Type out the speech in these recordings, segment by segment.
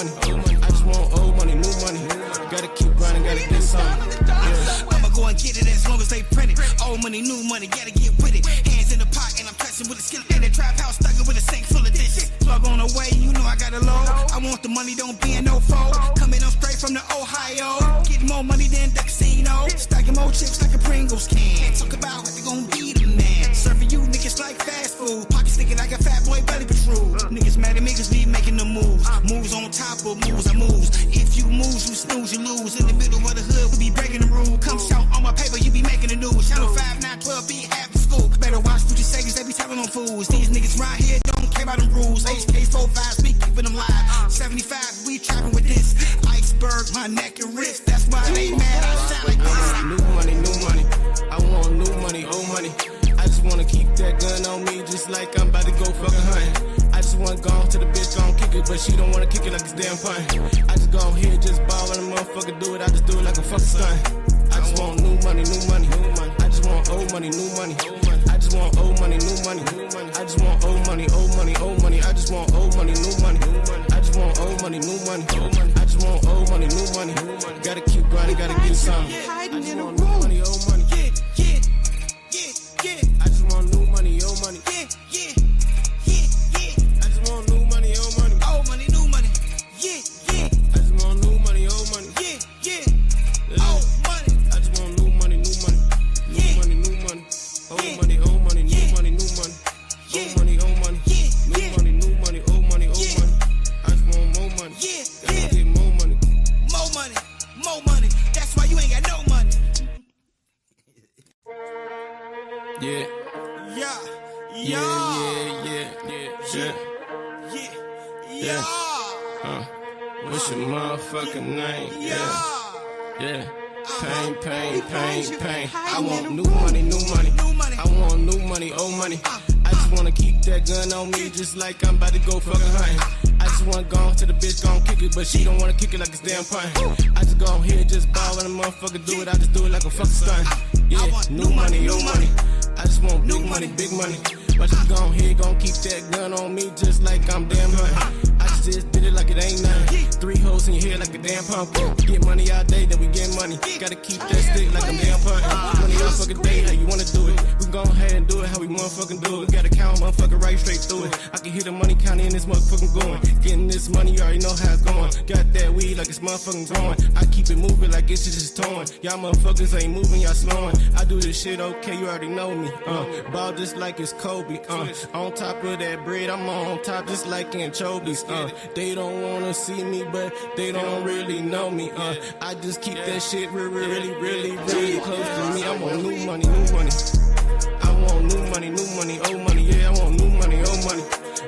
money. I just want old money, new money. Gotta keep grinding, gotta get some. Yeah. I'ma go and get it as long as they print it. Old money, new money, gotta get with it. Hands in the pot and I'm touching with a skillet. In the trap house, stuck with a sink full of dishes. Plug on the way, you know I got a load. I want the money, don't be in no fold. Coming up straight from the Ohio. Getting more money than the casino. Stacking more chips like a Pringles can. Talk about what they gon' be the man. Serving you niggas like fast food. Pockets sticking like a fat boy belly patrol. Niggas mad at me cause we making the moves. Moves on top of moves, I moves. If you move, you snooze, you lose. In the middle of the hood, we be breaking the rule. Come shout on my paper, you be making the news. Channel 5, 9, 12, be half the school. Better watch what you say cause they be telling on fools. These niggas right here don't care about them rules. HK 45, we keeping them live. 75, we trapping with this. Iceberg, my neck and wrist. That's why they mad, I sound like this. New money, new money. I want new money, old money. I just wanna keep that gun on me just like I'm about to go fucking hunting. I just wanna go to the bitch, gon' kick it, but she don't wanna kick it like it's damn fun. I just go here, just ball when a motherfucker do it, I just do it like a fucking stunt. I just want new money, new money. I just want old money, new money. I just want old money, new money. I just want old money, old money, old money. I just want old money, new money. I just want old money, new money. I just want old money, new money. Gotta keep grinding, gotta get some. I just want new money, old money. I just want new money, old money. I just want new money, old money. Old money, new money. I just want new money, old money. Old money. I just want new money, new money. New money, new money. Old money, old money, new money, new money. Old money, old money. New money, new money, old money, old money. I just want more money. Gotta get more money. More money, more money. That's why you ain't got no money. Yeah. Yeah. What's your motherfucking name? Yeah. Pain. I want new money, new money. I want new money, old money. I just wanna keep that gun on me just like I'm about to go fucking hunting. I just wanna go to the bitch, gon' kick it, but she don't wanna kick it like it's damn pun. I just go here, just ball when a motherfucker do it, I just do it like a fucking stunt. Yeah, new money, old money. I just want big money, big money. But you gon' here, gon' keep that gun on me just like I'm damn hunting. I just did it like it ain't nothing. 3 holes in your head like a damn pumpkin. Get money all day, then we get money. Gotta keep that stick like I'm damn punting. Money all fucking day, how you wanna do it? We gon' ahead and do it how we motherfucking do it. Gotta count motherfucking right straight through it. I can hear the money counting in this motherfucking going. Getting this money, you already know how it's going. Got that weed like it's motherfucking growing. I keep it moving like it's just torn. Y'all motherfuckers ain't moving, y'all slowing. I do this shit okay, you already know me. Ball just like it's Kobe. On top of that bread, I'm on top just like anchovies. They don't wanna see me, but they don't really know me. I just keep that shit really close to me. I want new money, new money. I want new money, old money. Yeah, I want new money, old money.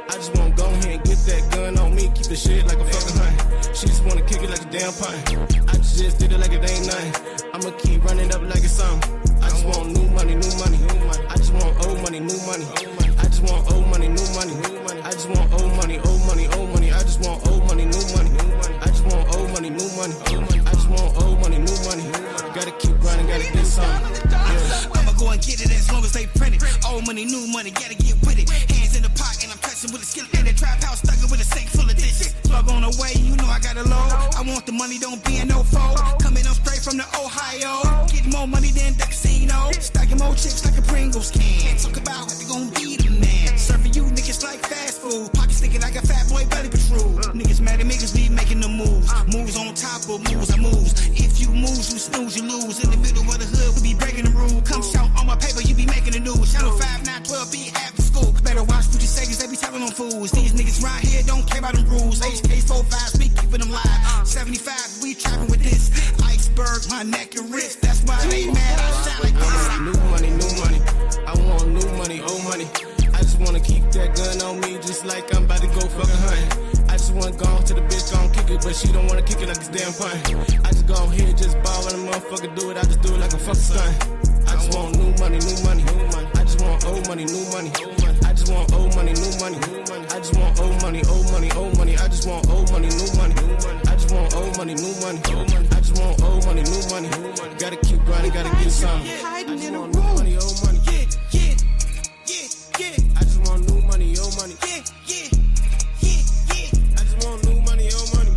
I just wanna go ahead and get that gun on me, keep the shit like a fucking hunt. She just wanna kick it like a damn pint. I just did it like it ain't nothing. I'ma keep running up like it's something. I just want new money, new money. I just want old money, new money. I just want old money, new money. I just want old money, old money, old money. I just want old money, new money. I just want old money, new money. I just want old money, new money. Gotta keep grinding, gotta get some. Yeah. I'ma go and get it as long as they print it. Old money, new money, gotta get with it. Hands in the pot and I'm touching with a skillet. In the trap house, stuck with a sink full of dishes. Plug on the way, you know I got a load. I want the money, don't be in no fold. Coming up straight from the Ohio. Getting more money than the casino. Stacking more chips like a Pringles can. Talk about what they gon' be the man. Serving you niggas like fast food. Pockets sticking like a fat boy belly patrol. Niggas mad at me cause we making the moves. Moves on top of moves, I moves. If you move, you snooze, you lose. In the middle of the hood, we be breaking the rule. Come shout on my paper, you be making the news. Channel 5, 9, 12, be half the school. Better watch what you say cause they be telling on fools. These niggas right here don't care about them rules. HK 45, we keeping them live. 75, we trapping with this. Iceberg, my neck and wrist. That's why they mad, I sound like this. New money, new money. I want new money, old money. I just wanna keep that gun on me just like I'm about to go fucking hunting. I just wanna go to the bitch, gon' kick it, but she don't wanna kick it like it's damn pun. I just go here, just ball when a motherfucker do it, I just do it like a fucking stunt. I just want new money, new money. I just want old money, new money. I just want old money, new money. I just want old money, old money, old money. I just want old money, new money. I just want old money, new money. I just want old money, new money. Gotta keep grinding, gotta get some. I just want new money, old money. I just want new money, old money. I just want new money, old money.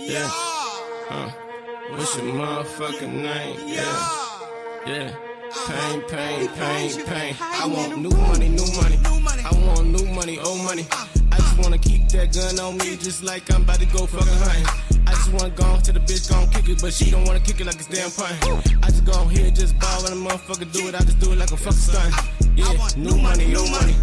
Yeah. What's your motherfucking name? Yeah. Pain, pain, pain, pain. I want new money, new money. I want new money, old money. I just wanna keep that gun on me, just like I'm about to go fucking hunting. I just wanna go to the bitch, gon' kick it, but she don't wanna kick it like it's damn pint. I just go here, just ball when a motherfucker do it. I just do it like a fucking stunt. Yeah, new money, old money.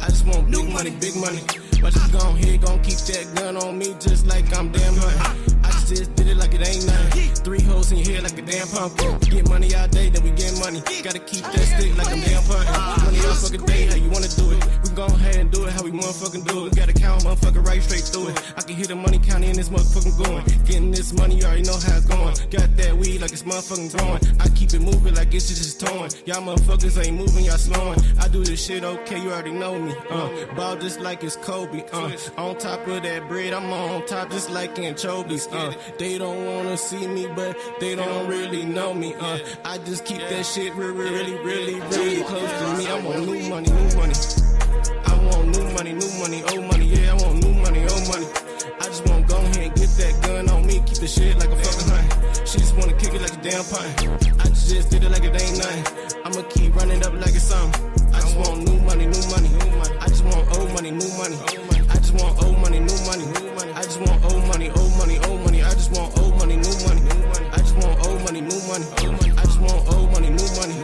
I just want big money, big money. But just gon' here, gon' keep that gun on me, just like I'm damn hunting. I just did it like it ain't nothing. 3 holes in your head like a damn pumpkin. We get money all day, then we get money. Gotta keep that stick like I'm damn punkin'. Money all fucking day, how you wanna do it? We gon' ahead and do it, how we motherfucking do it. We gotta count motherfucking right straight through it. I can hear the money counting in this motherfucking going. Getting this money, you already know how it's going. Got that weed like it's motherfucking growing. I keep it moving like it's just towing. Y'all motherfuckers ain't moving, y'all slowing. I do this shit okay, you already know me. Ball just like it's Kobe. On top of that bread, I'm on top just like anchovies. They don't wanna see me, but they don't really know me. I just keep that shit really close to me. I want new money, new money. I want new money, old money. Yeah, I want new money, old money. I just wanna go ahead and get that gun on me, keep the shit like a fucking hunt. She just wanna kick it like a damn pint. I just did it like it ain't nothing. I'ma keep running up like it's something. I just want new money, new money. I just want old money, new money. I just want old money, new money. I just want old money, old money, old money. I just want old money, new money. I just want old money, new money. I just want old money, new money.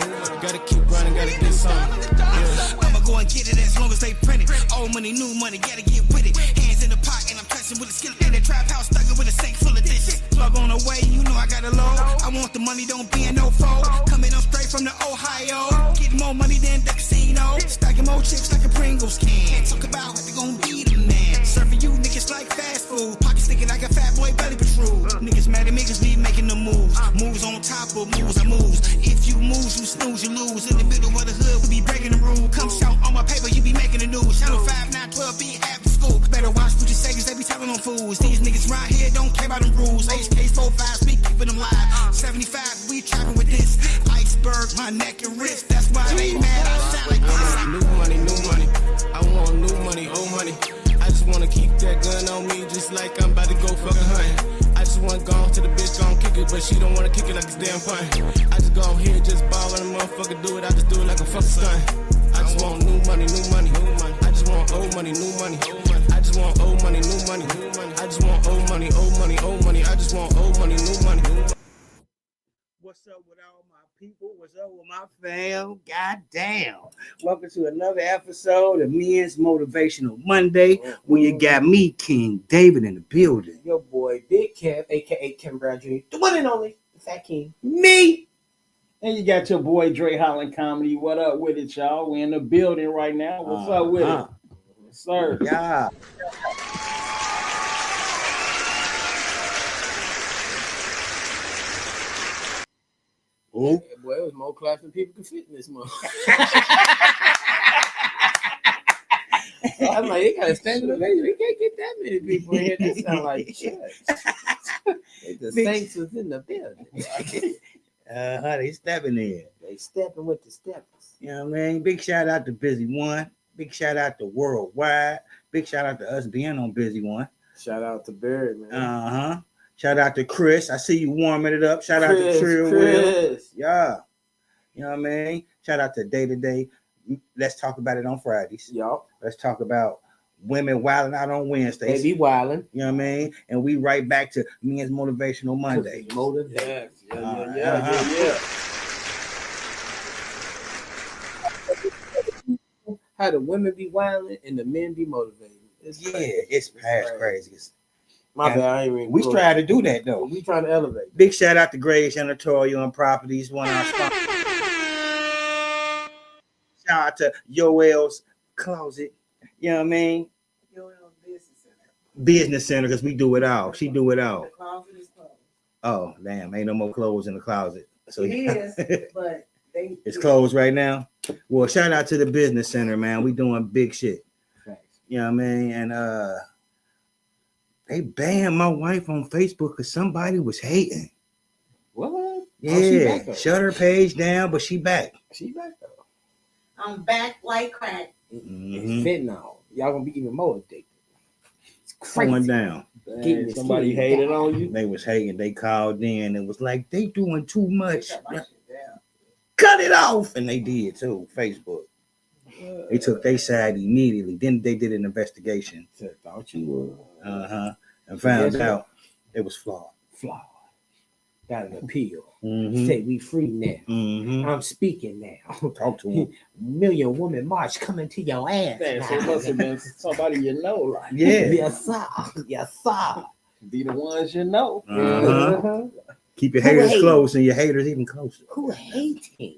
Gotta keep running, gotta get something. Yeah. I'ma go and get it as long as they print it. Old money, new money, gotta get with it. Hands in the pot and I'm touching with a skillet. In the trap house, stuck with a sink full of dishes. Plug on the way, you know I got a load. I want the money, don't be in no foe. Coming up straight from the Ohio. Getting more money than the casino. Stacking more chips like a Pringles can. Talk about what they gon' be the man. Serving you niggas like fast food. Pocket sticking like a fat boy belly patrol. Niggas mad at me cause we making the moves. Moves on top of moves, I moves. If you move, you snooze, you lose. In the middle of the hood, we be breaking the rule. Come shout on my paper, you be making the news. Channel 5, 9, 12, be after school. Better watch what you say cause they be telling on fools. These niggas right here don't care about them rules. HKs 45, we keeping them live. 75, we trapping with this. Iceberg, my neck and wrist. That's why they mad, I sound like this. New money, new money. I want new money, old money. I just wanna keep that gun on me, just like I'm about to go fucking hunting. I just wanna go to the bitch, gon' kick it, but she don't wanna kick it like it's damn pint. I just go here, just ball when a motherfucker do it. I just do it like a fucking stunt. I just want new money, new money. I just want old money, new money. I just want old money, new money. I just want old money, old money, old money. I just want old money, new money. What's up with all my people? What's up with my fam? Goddamn. Welcome to another episode of Men's Motivational Monday, where you got me, King David, in the building. Your boy, Big Kev, a.k.a. Kevin Brown Jr., the one and only, the Fat King. Me! And you got your boy, Dre Holland Comedy. What up with it, y'all? We're in the building right now. What's up with it? Yes, sir. Yeah. Oh, Yeah, boy, it was more claps than people could fit in this month. I'm like, they gotta stand up. We can't get that many people in here. That sound like church. The saints was in the building. they stepping in. They stepping with the steppers. You know what I mean? Big shout out to Busy One. Big shout out to Worldwide. Big shout out to us being on Busy One. Shout out to Barry, man. Shout out to Chris. I see you warming it up. Shout out to Trill Will. Yeah. You know what I mean? Shout out to DA2DA. Let's talk about it on Fridays. Y'all. Let's talk about women wilding out on Wednesdays. They be wilding. You know what I mean? And we right back to Men's Motivational Monday. Motivation. Yeah. How the women be wilding and the men be motivated. It's past crazy. My bad, I ain't really. We try to do that though. We trying to elevate. Big shout out to Grace Janitorial and Properties, one of our sponsors. Shout out to Yoel's Closet. You know what I mean? Yoel's Business Center, because we do it all. She do it all. The closet is closed. Oh, damn. Ain't no more clothes in the closet. So it is, but it's closed right now. Well, shout out to the Business Center, man. We doing big shit. Thanks. You know what I mean? And they banned my wife on Facebook because somebody was hating. What? Yeah, shut her page down, but she back. She back though. I'm back like crack. It's fentanyl. Y'all gonna be even more addicted. It's crazy. Going down. Dang, somebody hated on you. They was hating. They called in and was like, they doing too much. Cut it off. And they did too. Facebook. They took their side immediately. Then they did an investigation. Thought you would. And found out it was flawed. Got an appeal. Mm-hmm. Say we free now. Mm-hmm. I'm speaking now. Talk to him. Million woman march coming to your ass. Damn, so it must have been somebody you know, like. Yeah. Yes, sir. Yes, sir. Be the ones you know. Uh-huh. Keep your haters close and your haters even closer. Who hating?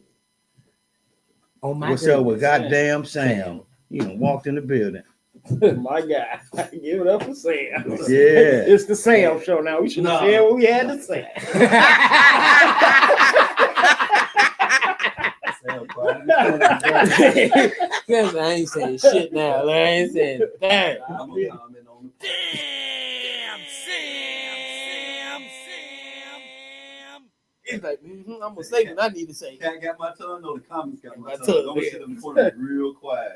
Oh my! What's up with goddamn Sam? You done walked in the building. My guy. Give it up for Sam. Yeah. It's the Sam show now. We should have said what we had to say. I ain't saying shit now. I ain't saying that. Damn, Sam. He's like, I'm gonna say what I need to say. Cat got my tongue. No, the comments got my tongue. tongue. I'm gonna sit in the corner real quiet.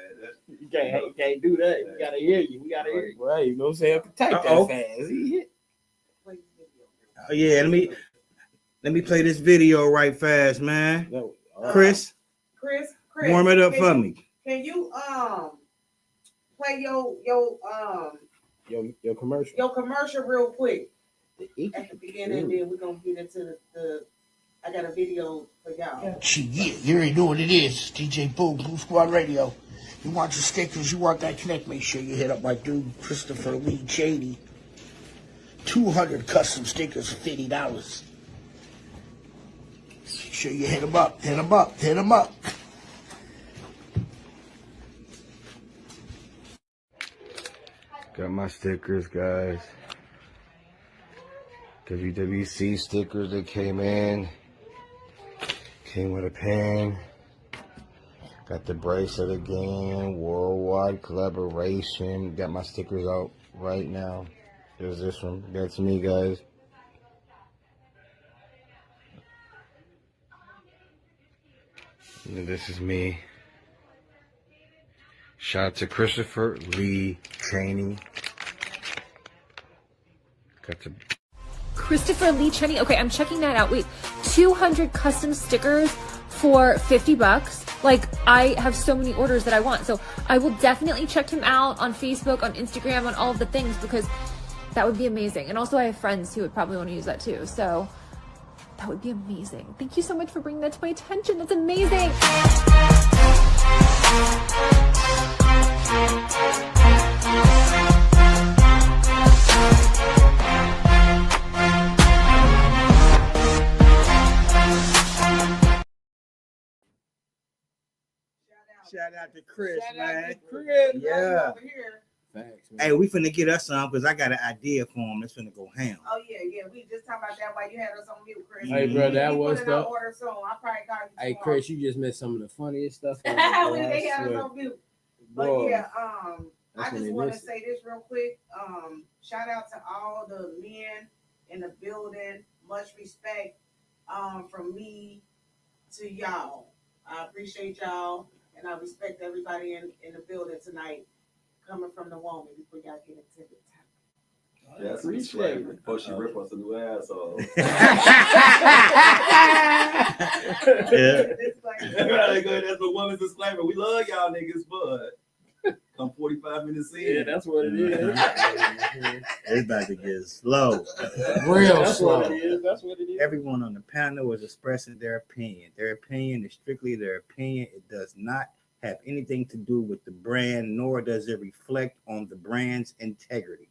You can't do that. We gotta hear you. We gotta hear you. Right, you know what I'm saying? Type Uh-oh. that fast. He hit. Oh, yeah, let me play this video right fast, man. No. Chris, Chris, warm it up can for you- me. Can you play your commercial real quick at the beginning, then we're gonna get into the I got a video for y'all. Yeah, you already know what it is. DJ Boo, Blue Squad Radio. You want your stickers, you want that connect, make sure you hit up my dude, Christopher Lee Chady. 200 custom stickers for $50. Make sure you hit him up. Got my stickers, guys. WWC stickers that came in. Came with a pen. Got the bracelet again. Worldwide collaboration. Got my stickers out right now. There's this one. That's me, guys. And this is me. Shout out to Christopher Lee Cheney. Got the Christopher Lee Cheney. Okay, I'm checking that out. Wait, 200 custom stickers for $50. Like, I have so many orders that I want. So I will definitely check him out on Facebook, on Instagram, on all of the things, because that would be amazing. And also I have friends who would probably want to use that too. So that would be amazing. Thank you so much for bringing that to my attention. That's amazing. Shout out to Chris, man. Chris. Yeah. Over here. Facts, man. Hey, we finna get us some because I got an idea for him. It's finna go ham. Oh yeah. We just talking about that while you had us on mute, Chris. Hey, bro, that We was put it on the. order soon. I probably call you Hey, tomorrow. Chris, you just missed some of the funniest stuff. When they had us on mute. But Boy, yeah, that's I when just they want to missed it. say this real quick. Shout out to all the men in the building. Much respect from me to y'all. I appreciate y'all, and I respect everybody in the building tonight, coming from the woman before y'all get into the topic. That's a disclaimer. Before she rip us a new asshole. Yeah. That's the woman's disclaimer. We love y'all niggas, but come 45 minutes in. Yeah, that's what it is. It's about to get slow. Real That's slow. what it is. That's what it is. Everyone on the panel is expressing their opinion. Their opinion is strictly their opinion. It does not have anything to do with the brand, nor does it reflect on the brand's integrity.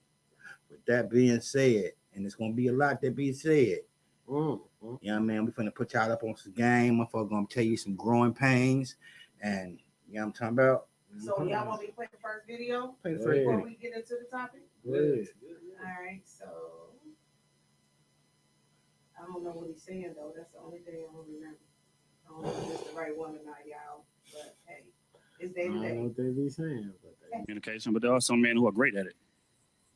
With that being said, and it's gonna be a lot that be said. You know what I mean? We're finna put y'all up on some game. Motherfucker gonna tell you some growing pains. And you know what I'm talking about? So y'all want me to play the first video Play the Go first ahead. before video. we get into the topic? Good. All right, so I don't know what he's saying though. That's the only thing I don't remember. I don't know if it's the right one or not, y'all. But hey, it's day I to don't know day. what they be saying, but Communication, but there are some men who are great at it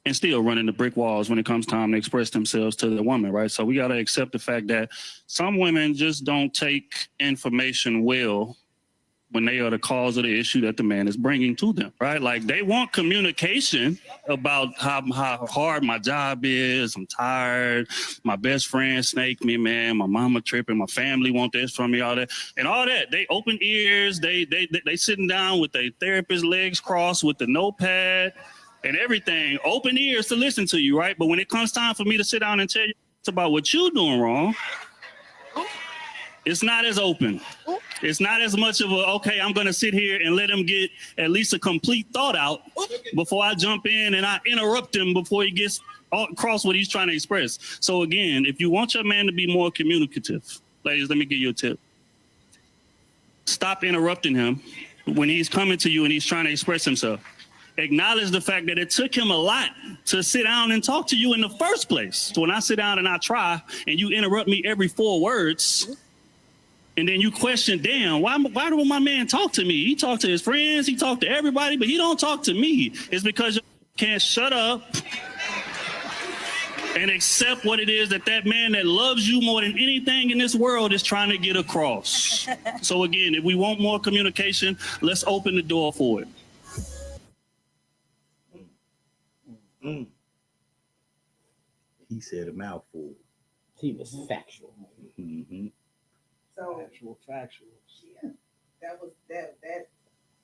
and still running the brick walls when it comes time to express themselves to the woman, right? So we got to accept the fact that some women just don't take information well when they are the cause of the issue that the man is bringing to them, right? Like they want communication about how hard my job is. I'm tired. My best friend snaked me, man. My mama tripping. My family want this from me, all that. And all that. They open ears. They sitting down with their therapist legs crossed with the notepad and everything. Open ears to listen to you, right? But when it comes time for me to sit down and tell you about what you're doing wrong, it's not as open. It's not as much of a, okay, I'm going to sit here and let him get at least a complete thought out before I jump in and I interrupt him before he gets across what he's trying to express. So again, if you want your man to be more communicative, ladies, let me give you a tip. Stop interrupting him when he's coming to you and he's trying to express himself. Acknowledge the fact that it took him a lot to sit down and talk to you in the first place. So when I sit down and I try and you interrupt me every 4 words, and then you question, damn, why do my man talk to me? He talk to his friends, he talk to everybody, but he don't talk to me. It's because you can't shut up and accept what it is that man that loves you more than anything in this world is trying to get across. So again, if we want more communication, let's open the door for it. He said a mouthful. He was factual. Mm-hmm. So Factual. yeah,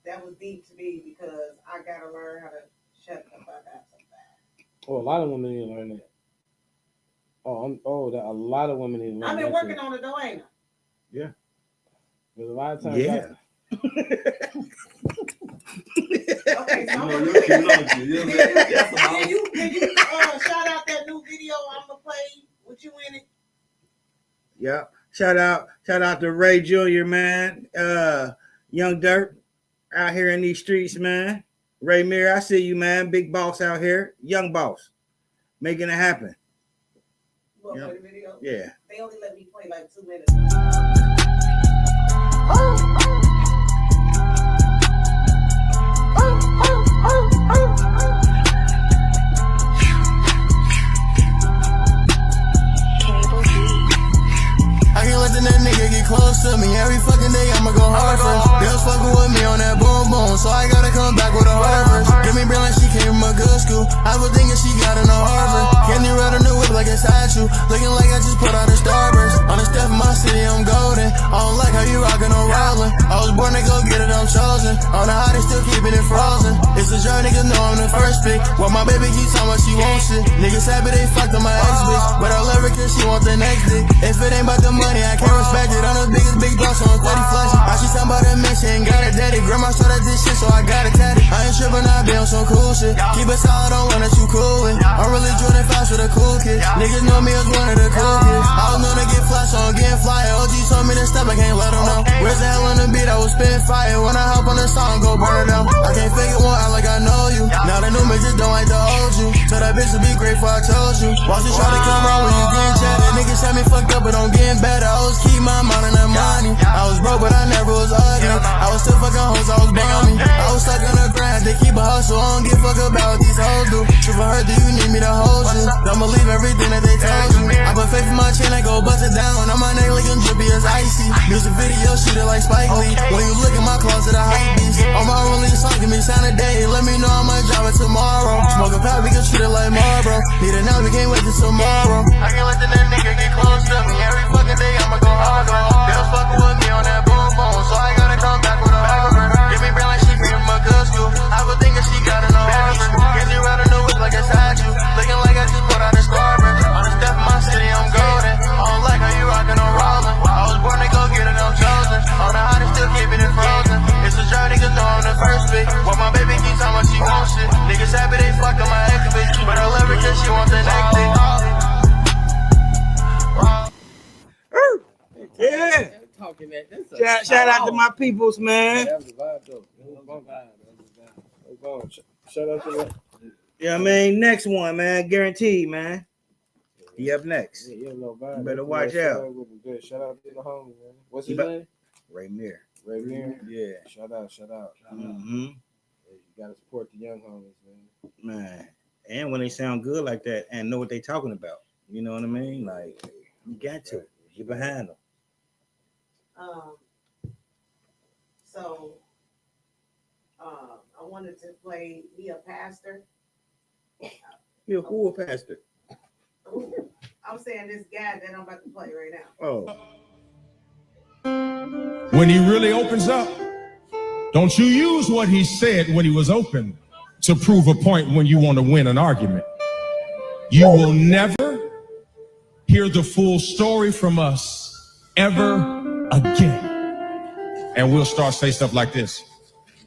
that was deep to me because I gotta learn how to shut the fuck up sometimes. Oh, a lot of women need to learn that. A lot of women need to learn that. I've been working on it though, ain't I? Yeah. There's a lot of times. Yeah. Okay, so can you shout out that new video I'm gonna play with you in it? Yeah. Shout out to Ray Jr., man. Young Dirt out here in these streets, man. Ray Mir, I see you, man. Big boss out here. Young boss. Making it happen. You want to play the video? Yeah. They only let me play like 2 minutes. I can't let that nigga get close to me. Every fucking day I'ma go hard first. Girls fucking with me on that boom boom, so I gotta come back with a hard verse. Give me brain like she came from a good school. I was thinking she got in a Harvard. Candy red on the whip like a statue. Looking like I just put out a Starburst. On the step of my city, I'm golden. I don't like how you rockin' on rolling. I was born to go get it, I'm chosen. On the hot, they still keeping it frozen. It's a journey, niggas know I'm the first pick. While my baby keeps talking about she wants it. Niggas happy they fucked on my ex bitch, but I love her cause she want the next dick. If it ain't about the money, I can't respect it. I'm the biggest big boss on 30 flashing. How she talking about that man, she ain't got a daddy. Grandma started this shit, so I got a tatty. I ain't tripping, I be on some cool shit. Keep it solid on one that you cool with. I'm really Jordan fast with a cool kid. Niggas know me as one of the cool kids. I was known to get fly, so I'm getting flyer. OG told me to stop, I can't let them know. Where's the hell on the beat? I was spitting fire. When I hop on the song, go burn it down. I can't fake it one out like I know you. Now the new bitches don't like to hold you. Tell that bitch to be grateful I told you. Watch you try to come around when you getting chatted. Niggas had me fucked up, but I'm getting better. I always keep my mind on that money. I was broke, but I never was ugly. I was still fucking hoes, I was bummy. I was stuck on the grind, they keep a hustle. I don't give a fuck about what these hoes do. Truth I heard, do you need me to hold you? Don't believe everything that they told you. I put faith in my chin, I go bust it down. On my neck looking drippy as icy. Music video, shoot it like Spike Lee. When you look in my closet, I hype beast. On my release song, give me sign a day. Let me know I'ma drop it tomorrow. Smoke a pack, we can treat it like Marlboro. Need it now, we can't wait till tomorrow. I can't let that nigga get close to me. Every fucking day I'ma go hard on. Girls fucking with me on that boom boom, so I gotta come back with a hard. Give me brain like she came from a good school. I was thinking she got in a Harvard. Get you out of the whip like a statue. Looking like I just put out a Starburst. On the step of my city, I'm golden. I don't like how you rockin' on rolling. I was born to go get it, I'm chosen. On the hot, still keeping it frozen. It's a journey, niggas know I'm the first pick. While my baby keeps talking about she wants it. Niggas happy they fucked on my ex bitch, but I love her cause she want the next thing. Yeah. Talking that. Shout out to my peoples, man. That was a vibe though. That was my vibe. Shout out to that. Yeah, I mean, next one, man. Guaranteed, man. He up next. Yeah, no vibe. You better watch out. Good. Shout out to the homie, man. What's his name? Ray Mir. Ray Mir. Yeah. Shout out. Mm-hmm. Yeah, you gotta support the young homies, Man. And when they sound good like that and know what they talking about. You know what I mean? Like, you got to. Get behind them. So I wanted to play Be a Pastor. You're who a pastor? I'm saying this guy that I'm about to play right now. Oh. When he really opens up, don't you use what he said when he was open to prove a point when you want to win an argument. You will never hear the full story from us ever again. And we'll start say stuff like this.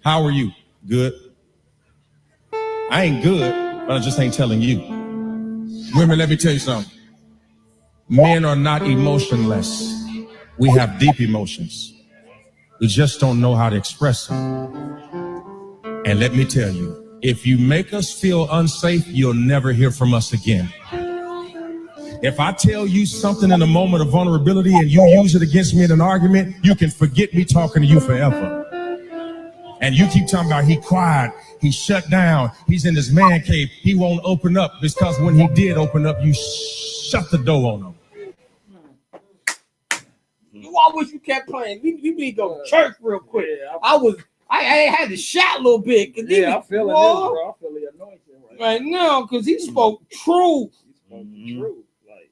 How are you? Good. I ain't good, but I just ain't telling you. Women, let me tell you something. Men are not emotionless. We have deep emotions. We just don't know how to express them. And let me tell you, if you make us feel unsafe, you'll never hear from us again. If I tell you something in a moment of vulnerability and you use it against me in an argument, you can forget me talking to you forever. And you keep talking about he quiet, he shut down, he's in his man cave, he won't open up, because when he did open up, you shut the door on him. I wish you kept playing. We need to go to church real quick. I had to shout a little bit. Yeah, I feel it, bro. I feel the anointing right now because he spoke truth. True. Like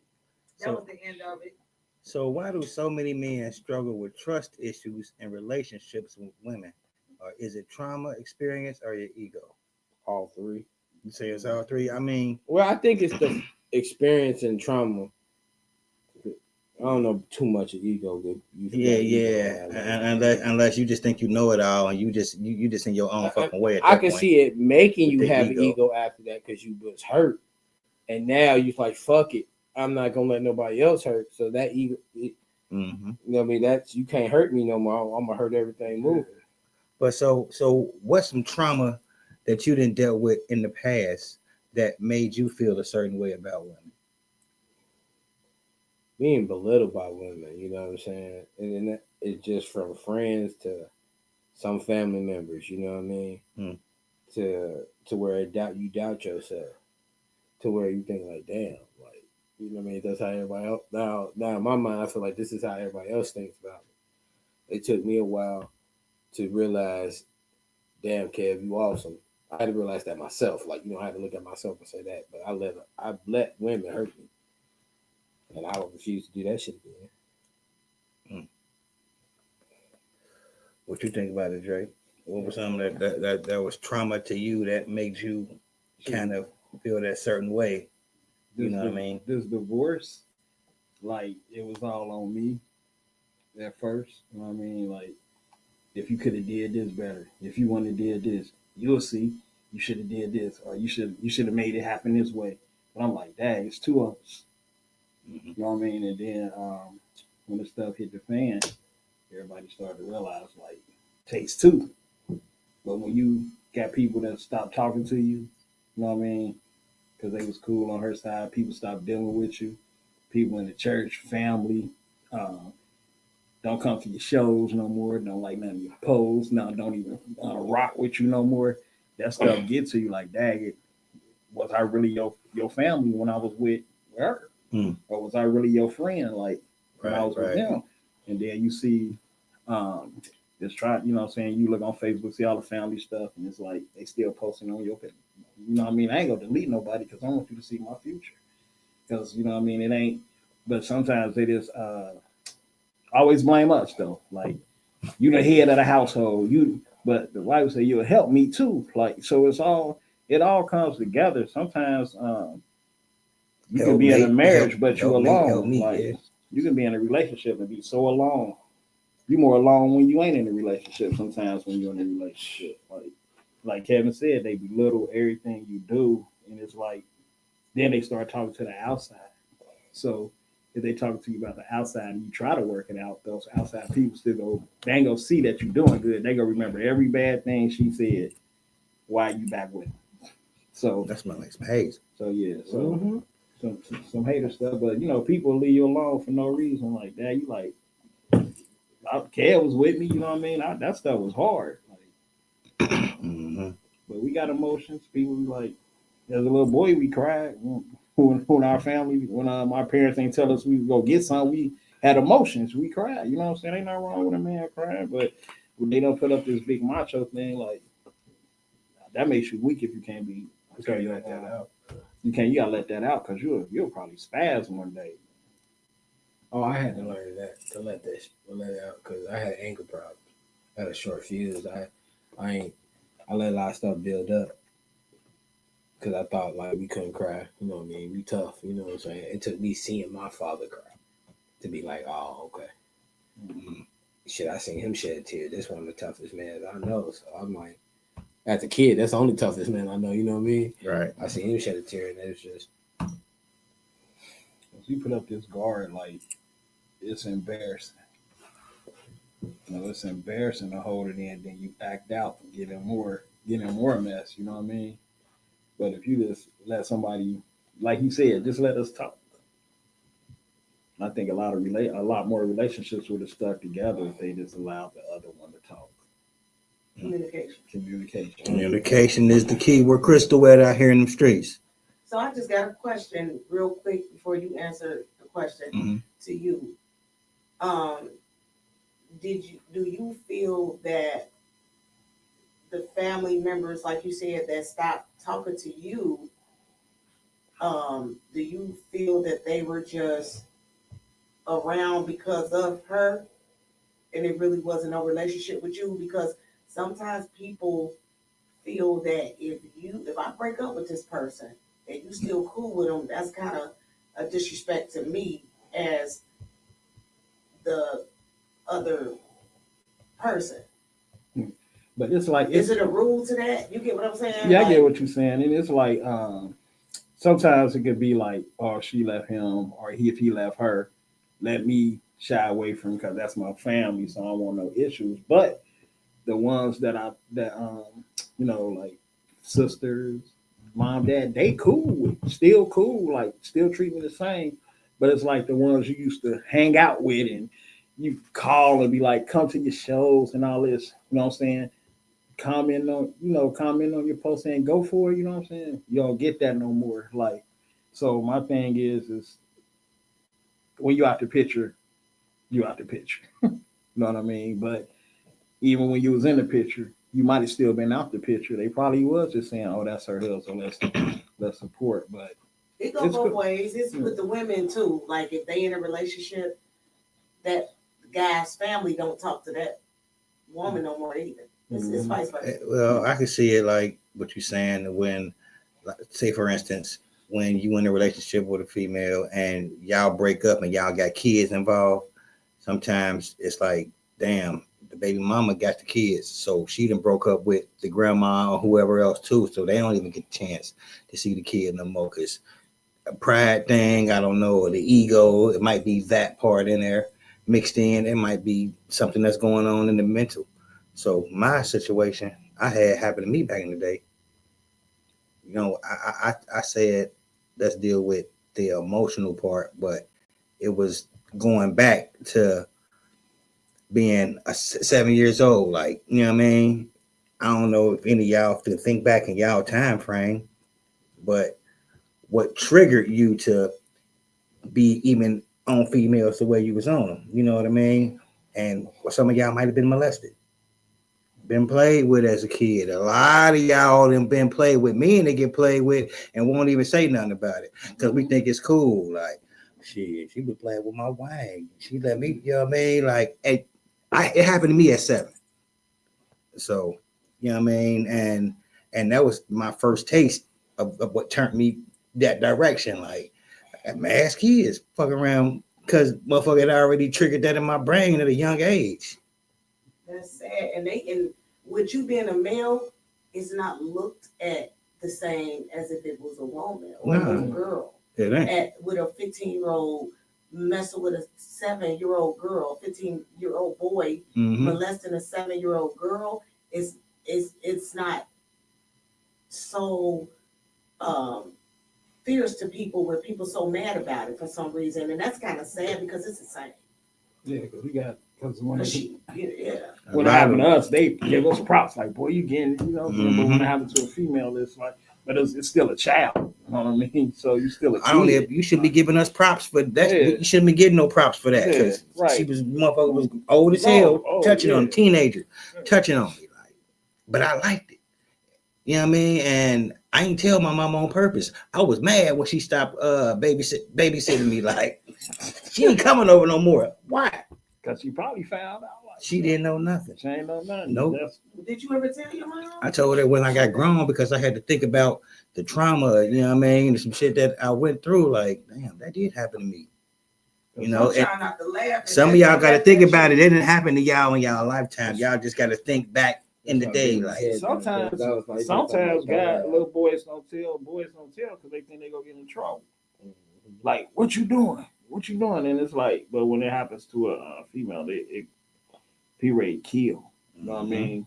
that was the end of it. So why do so many men struggle with trust issues in relationships with women? Or is it trauma, experience, or your ego? All three. You say it's all three? I mean, well, I think it's the experience and trauma. I don't know too much of ego. Unless you just think you know it all and you just in your own fucking way. I can see it making you have an ego after that because you was hurt, and now you're like, fuck it, I'm not gonna let nobody else hurt. So that ego, you know what I mean? That's you can't hurt me no more. I'm gonna hurt everything moving. But so what's some trauma that you didn't deal with in the past that made you feel a certain way about women? Being belittled by women, you know what I'm saying? And then that, it's just from friends to some family members, you know what I mean? To where you doubt yourself, to where you think like, damn, like, you know what I mean? That's how everybody else, now in my mind, I feel like this is how everybody else thinks about it. It took me a while to realize, damn, Kev, you awesome. I had to realize that myself. Like, you know, I had to look at myself and say that, but I let women hurt me. And I would refuse to do that shit again. What you think about it, Dre? What was something that was trauma to you that made you kind of feel that certain way? You know what I mean? This divorce, like, it was all on me at first. You know what I mean? Like, if you could have did this better, if you wouldn't have did this, you'll see. You should have did this, or you should have made it happen this way. But I'm like, dang, it's two of us. You know what I mean? And then when the stuff hit the fan, everybody started to realize, like, it takes two. But when you got people that stop talking to you, you know what I mean? Because they was cool on her side, people stopped dealing with you. People in the church, family, don't come to your shows no more. Don't like none of your posts. No, don't even rock with you no more. That stuff gets to you like, dang, was I really your family when I was with her? Or was I really your friend, like, when I was with them? And then you see, just try, you know what I'm saying? You look on Facebook, see all the family stuff, and it's like, they still posting on your page. You know what I mean? I ain't gonna delete nobody because I want you to see my future. Because, you know what I mean? It ain't, but sometimes they just always blame us, though. Like, you the head of the household, but the wife say, you'll help me too. Like, so it all comes together. Sometimes, you can be in a marriage, but you're alone. You can be in a relationship and be so alone. You're more alone when you ain't in a relationship. Sometimes when you're in a relationship, like Kevin said, they belittle everything you do, and it's like then they start talking to the outside. So if they talk to you about the outside and you try to work it out, those outside people still they ain't gonna see that you're doing good. They gonna remember every bad thing she said while you back with them. So that's my next page. So yeah, so. Some hater stuff, but you know, people leave you alone for no reason like that. You like, Kev was with me, you know what I mean? That stuff was hard. Like, but we got emotions. People be like, as a little boy, we cried when our family, when my parents ain't tell us we would go get something. We had emotions. We cried. You know what I'm saying? Ain't nothing wrong with a man crying, but when they don't put up this big macho thing, like that makes you weak if you can't be. Okay, you let that out. You gotta let that out because you'll probably spaz one day. Oh, I had to learn that to let it out because I had anger problems. I had a short fuse. I let a lot of stuff build up because I thought like we couldn't cry. You know what I mean? We tough. You know what I'm saying? It took me seeing my father cry to be like, oh, okay. Mm-hmm. Shit, I seen him shed tears. That's one of the toughest men I know. So I'm like, as a kid, that's the only toughest man I know. You know what I mean? Right. I seen him shed a tear, and it was just. If you put up this guard, like it's embarrassing. It's embarrassing to hold it in, then you act out and get in more mess. You know what I mean? But if you just let somebody, like you said, just let us talk. I think a lot more relationships would have stuck together if they just allowed the other one to talk. Communication is the key. We're crystal wet out here in the streets. So I just got a question real quick before you answer the question to you. Do you feel that the family members, like you said, that stopped talking to you, do you feel that they were just around because of her and it really wasn't no relationship with you? Because sometimes people feel that if I break up with this person and you still cool with them, that's kind of a disrespect to me as the other person. But it's like, is it a rule to that? You get what I'm saying? Yeah, I get what you're saying. And it's like, sometimes it could be like, oh, she left him, or if he left her, let me shy away from because that's my family, so I don't want no issues. But the ones that like sisters, mom, dad, they cool with, still cool, like still treat me the same. But it's like the ones you used to hang out with and you call and be like, come to your shows and all this, you know what I'm saying? Comment on your post saying go for it, you know what I'm saying? You don't get that no more. Like, so my thing is when you out the picture, you out the picture. You know what I mean? But even when you was in the picture, you might have still been out the picture. They probably was just saying, oh, that's her hill, so let's support. But it goes both ways. It's with the women too. Like if they in a relationship, that guy's family don't talk to that woman no more either. It's vice versa. Well, I can see it like what you're saying when, say for instance, when you in a relationship with a female and y'all break up and y'all got kids involved, sometimes it's like, damn, the baby mama got the kids, so she done broke up with the grandma or whoever else too, so they don't even get a chance to see the kid no more because a pride thing, I don't know, or the ego, it might be that part in there mixed in. It might be something that's going on in the mental. So my situation I had happened to me back in the day. You know, I said let's deal with the emotional part, but it was going back to being 7 years old. Like, you know what I mean? I don't know if any of y'all can think back in y'all time frame, but what triggered you to be even on females the way you was on them? You know what I mean? And some of y'all might have been molested, been played with as a kid. A lot of y'all have been played with. Me and they get played with and won't even say nothing about it because we think it's cool. Like, shit, she was playing with my wang. She let me, you know what I mean? Like, it happened to me at 7. So, you know what I mean? And that was my first taste of what turned me that direction. Like, my ass kids fucking around because motherfucker had already triggered that in my brain at a young age. That's sad. And with you being a male, it's not looked at the same as if it was a woman or a little girl. It ain't. With a 15-year-old messing with a 7-year-old girl, 15-year-old boy molesting a 7-year-old girl, it's not so fierce to people where people so mad about it for some reason, and that's kind of sad because it's the same. Yeah, because we got when it happened to us, they give us props like, boy, you getting, you know. But when it happened to a female, it's like, but it's still a child. You know what I mean? So you still a kid. I don't live. You should be giving us props for that. Yeah. You shouldn't be getting no props for that because she was motherfucker was old as hell, touching on a teenager, touching on me. Like, but I liked it. You know what I mean? And I didn't tell my mama on purpose. I was mad when she stopped babysitting me. Like, she ain't coming over no more. Why? Because she probably found out. Like, she didn't know nothing. She ain't know nothing. Nope. Did you ever tell your mom? I told her when I got grown because I had to think about the trauma, you know what I mean, and some shit that I went through. Like, damn, that did happen to me. You know, not to laugh. Some of y'all got to think about it. It didn't happen to y'all in y'all lifetime. Y'all just got to think back in the day. Like sometimes guys, little boys don't tell because they think they gonna get in trouble. Like, what you doing? What you doing? And it's like, but when it happens to a female, it P-rate kill. You know what I mean?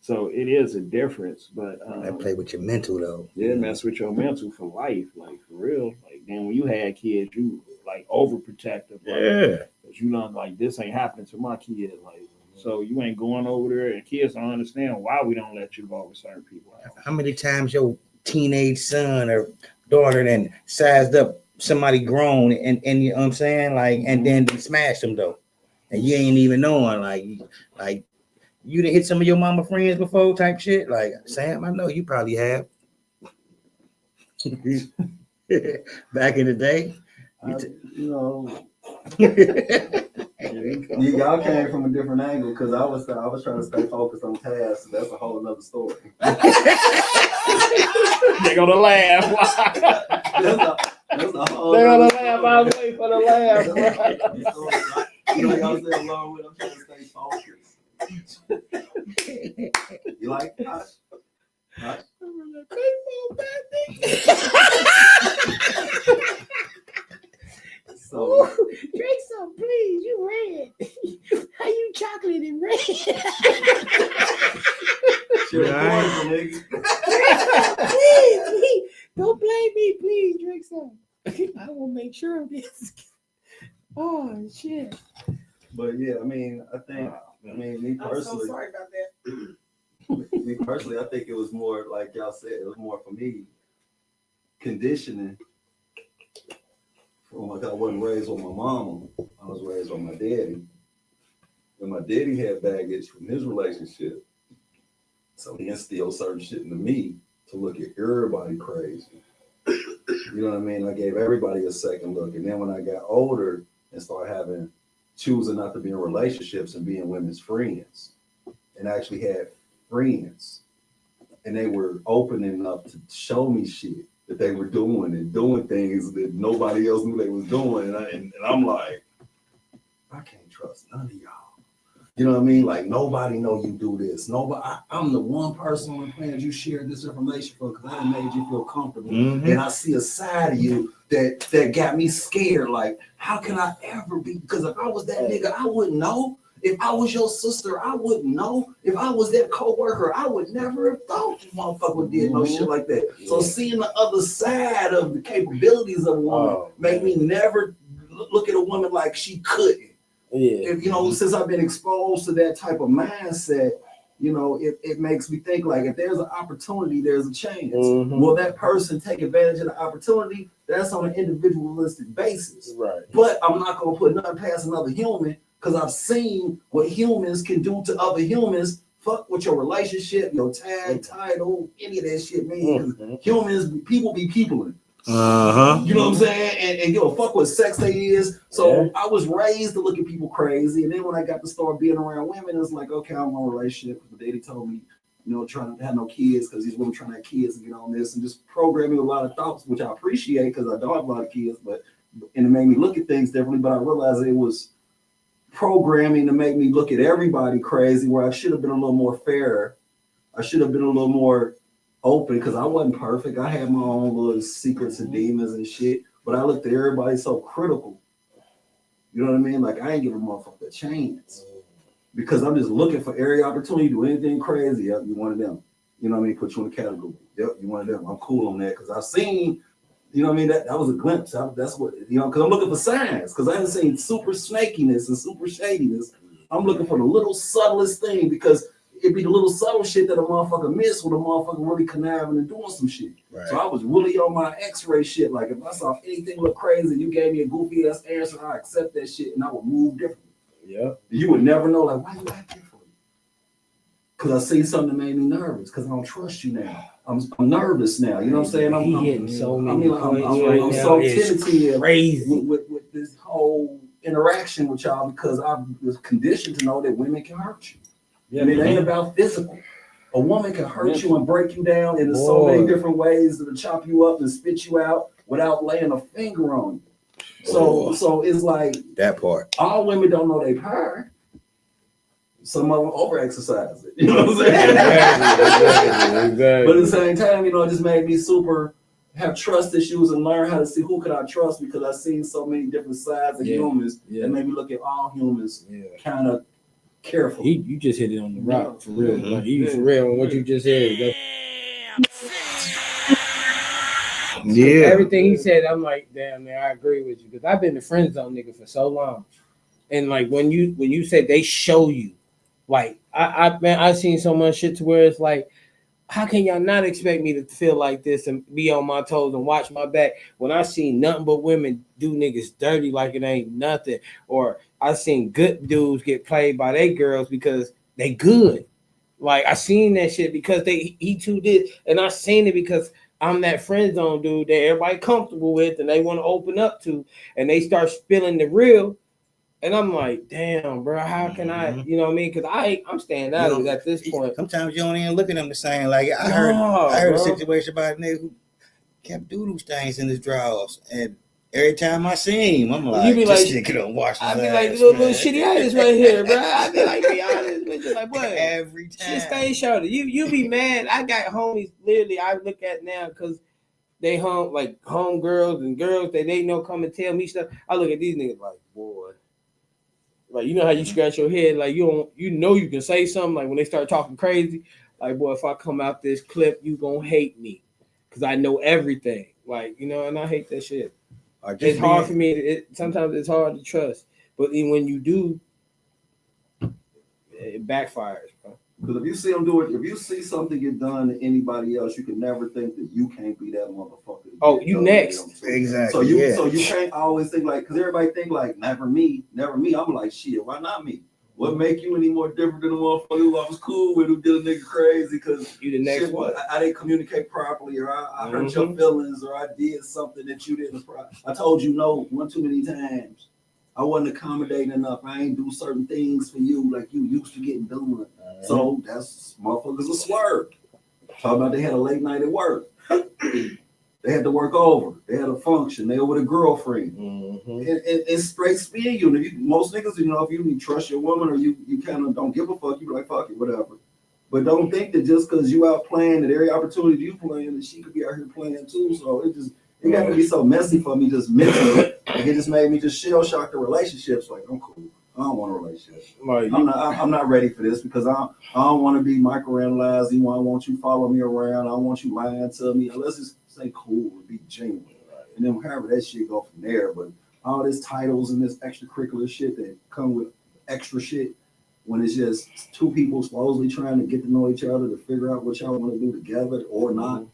So it is a difference, but that play with your mental though. Yeah, mess with your mental for life, like for real. Like then when you had kids, you like overprotective. Like, because you know, like this ain't happening to my kid. Like, so you ain't going over there, and kids don't understand why we don't let you go with certain people. How many times your teenage son or daughter then sized up somebody grown and you know what I'm saying? Like, and then they smashed them though. And you ain't even knowing, like you done hit some of your mama friends before type shit. Like, Sam, I know you probably have. Back in the day. Y'all came from a different angle because I was trying to stay focused on tasks. So that's a whole other story. They're gonna laugh. That's a whole They're gonna laugh. I was waiting for the laugh. You know, y'all say along with I'm trying to stay focused. You like Hush? Hush? So drink some, please. You red. How you chocolate and red? Please, don't blame me. Please drink some. I will make sure of this. Oh shit. But yeah, I mean, me personally. I'm so sorry about that. Me personally, I think it was more like y'all said. It was more for me conditioning. From like I wasn't raised with my mama, I was raised with my daddy, and my daddy had baggage from his relationship, so he instilled certain shit into me to look at everybody crazy. You know what I mean? I gave everybody a second look, and then when I got older and started choosing not to be in relationships and being women's friends, and actually had friends, and they were open enough to show me shit that they were doing things that nobody else knew they was doing, and I'm like, I can't trust none of y'all. You know what I mean? Like nobody know you do this. I'm the one person on the planet you shared this information for because I made you feel comfortable, and I see a side of you that got me scared. Like, how can I ever be? Because if I was that nigga, I wouldn't know. If I was your sister, I wouldn't know. If I was that co-worker, I would never have thought you motherfucker did no shit like that. Yeah. So seeing the other side of the capabilities of a woman made me never look at a woman like she couldn't. Yeah. If, you know, since I've been exposed to that type of mindset, you know, it makes me think like if there's an opportunity, there's a chance. Will that person take advantage of the opportunity? That's on an individualistic basis. Right. But I'm not going to put nothing past another human because I've seen what humans can do to other humans. Fuck with your relationship, your tag, title, any of that shit, man. Humans, people be peopling. You know what I'm saying? And give a fuck what sex they is. So I was raised to look at people crazy. And then when I got to start being around women, it's like, okay, I'm in a relationship. My daddy told me, you know, trying to have no kids because these women trying to have kids and get on this and just programming a lot of thoughts, which I appreciate because I don't have a lot of kids, and it made me look at things differently. But I realized it was programming to make me look at everybody crazy where I should have been a little more fair. I should have been a little more open because I wasn't perfect. I had my own little secrets and demons and shit, but I looked at everybody so critical. You know what I mean? Like I ain't give a motherfucker a chance because I'm just looking for every opportunity to do anything crazy. Yep, you one of them. You know what I mean? Put you in the category. Yep, you one of them. I'm cool on that because I've seen, you know what I mean? That was a glimpse. That's what, you know, because I'm looking for signs because I haven't seen super snakiness and super shadiness. I'm looking for the little subtlest thing because it'd be the little subtle shit that a motherfucker miss when a motherfucker really conniving and doing some shit. Right. So I was really on my X-ray shit. Like if I saw anything look crazy, you gave me a goofy ass answer, I accept that shit and I would move differently. Yeah. You would never know, like, why you act differently? Because I seen something that made me nervous. Because I don't trust you now. I'm nervous now. You know what I'm saying? I'm so tentative with this whole interaction with y'all because I was conditioned to know that women can hurt you. Yeah, and it ain't about physical. A woman can hurt you and break you down in so many different ways that'll chop you up and spit you out without laying a finger on you. So it's like that part. All women don't know their power. Some of them over-exercise it. You know what I'm saying? Exactly. But at the same time, you know, it just made me super have trust issues and learn how to see who could I trust because I've seen so many different sides of humans that made me look at all humans kind of careful. You just hit it on the rock for real. Like, you for real on what you just said. Yeah. Everything he said, I'm like, damn man, I agree with you because I've been the friend zone nigga for so long. And like when you said they show you, like I've seen so much shit to where it's like, how can y'all not expect me to feel like this and be on my toes and watch my back when I seen nothing but women do niggas dirty like it ain't nothing? Or I seen good dudes get played by they girls because they good. Like I seen that shit because he too did, and I seen it because I'm that friend zone dude that everybody comfortable with and they want to open up to, and they start spilling the real. And I'm like, damn, bro, how can I, you know what I mean? Because I'm staying out of it at this point. Sometimes you don't even look at them the same. Like I heard a situation about a nigga who kept doodle stains in his drawers, and every time I see him, I'm like, you be like, nigga don't wash his I be ass, like, little shitty ass right here, bro. I be like, be honest with you, like, what? Every time. Shit stay shorter. You be mad. I got homies literally I look at now because they home girls and girls that they know come and tell me stuff. I look at these niggas like, boy. Like, you know how you scratch your head, like you can say something, like when they start talking crazy, like, boy, if I come out this clip, you gonna hate me because I know everything. Like, you know, and I hate that shit. It's hard for me. Sometimes it's hard to trust, but even when you do, it backfires, bro. Because if you see them do it, if you see something get done to anybody else, you can never think that you can't be that motherfucker. Oh, you next. Exactly. So you can't always think like, because everybody think like, never me. I'm like, shit, why not me? What make you any more different than the motherfucker who I was cool with, who did a nigga crazy because you the next one. I didn't communicate properly, or I hurt your feelings, or I did something that you didn't. I told you no one too many times. I wasn't accommodating enough. I ain't do certain things for you like you used to get done. So that's motherfuckers a swerve. Talk about they had a late night at work. They had to work over. They had a function. They were with a girlfriend. And straight spin you. Most niggas, you know, if you trust your woman or you kind of don't give a fuck, you be like, fuck it, whatever. But don't think that just because you out playing at every opportunity you playing, that she could be out here playing too. So it got to be so messy for me just mentally. Like it just made me just shell shock the relationships. Like, I'm cool. I don't want a relationship. Right. I'm not ready for this because I don't want to be microanalyzed. I want you to follow me around. I want you lying to me. Let's just stay cool and be genuine. Right? And then however that shit go from there. But all this titles and this extracurricular shit that come with extra shit when it's just two people supposedly trying to get to know each other to figure out what y'all want to do together or not.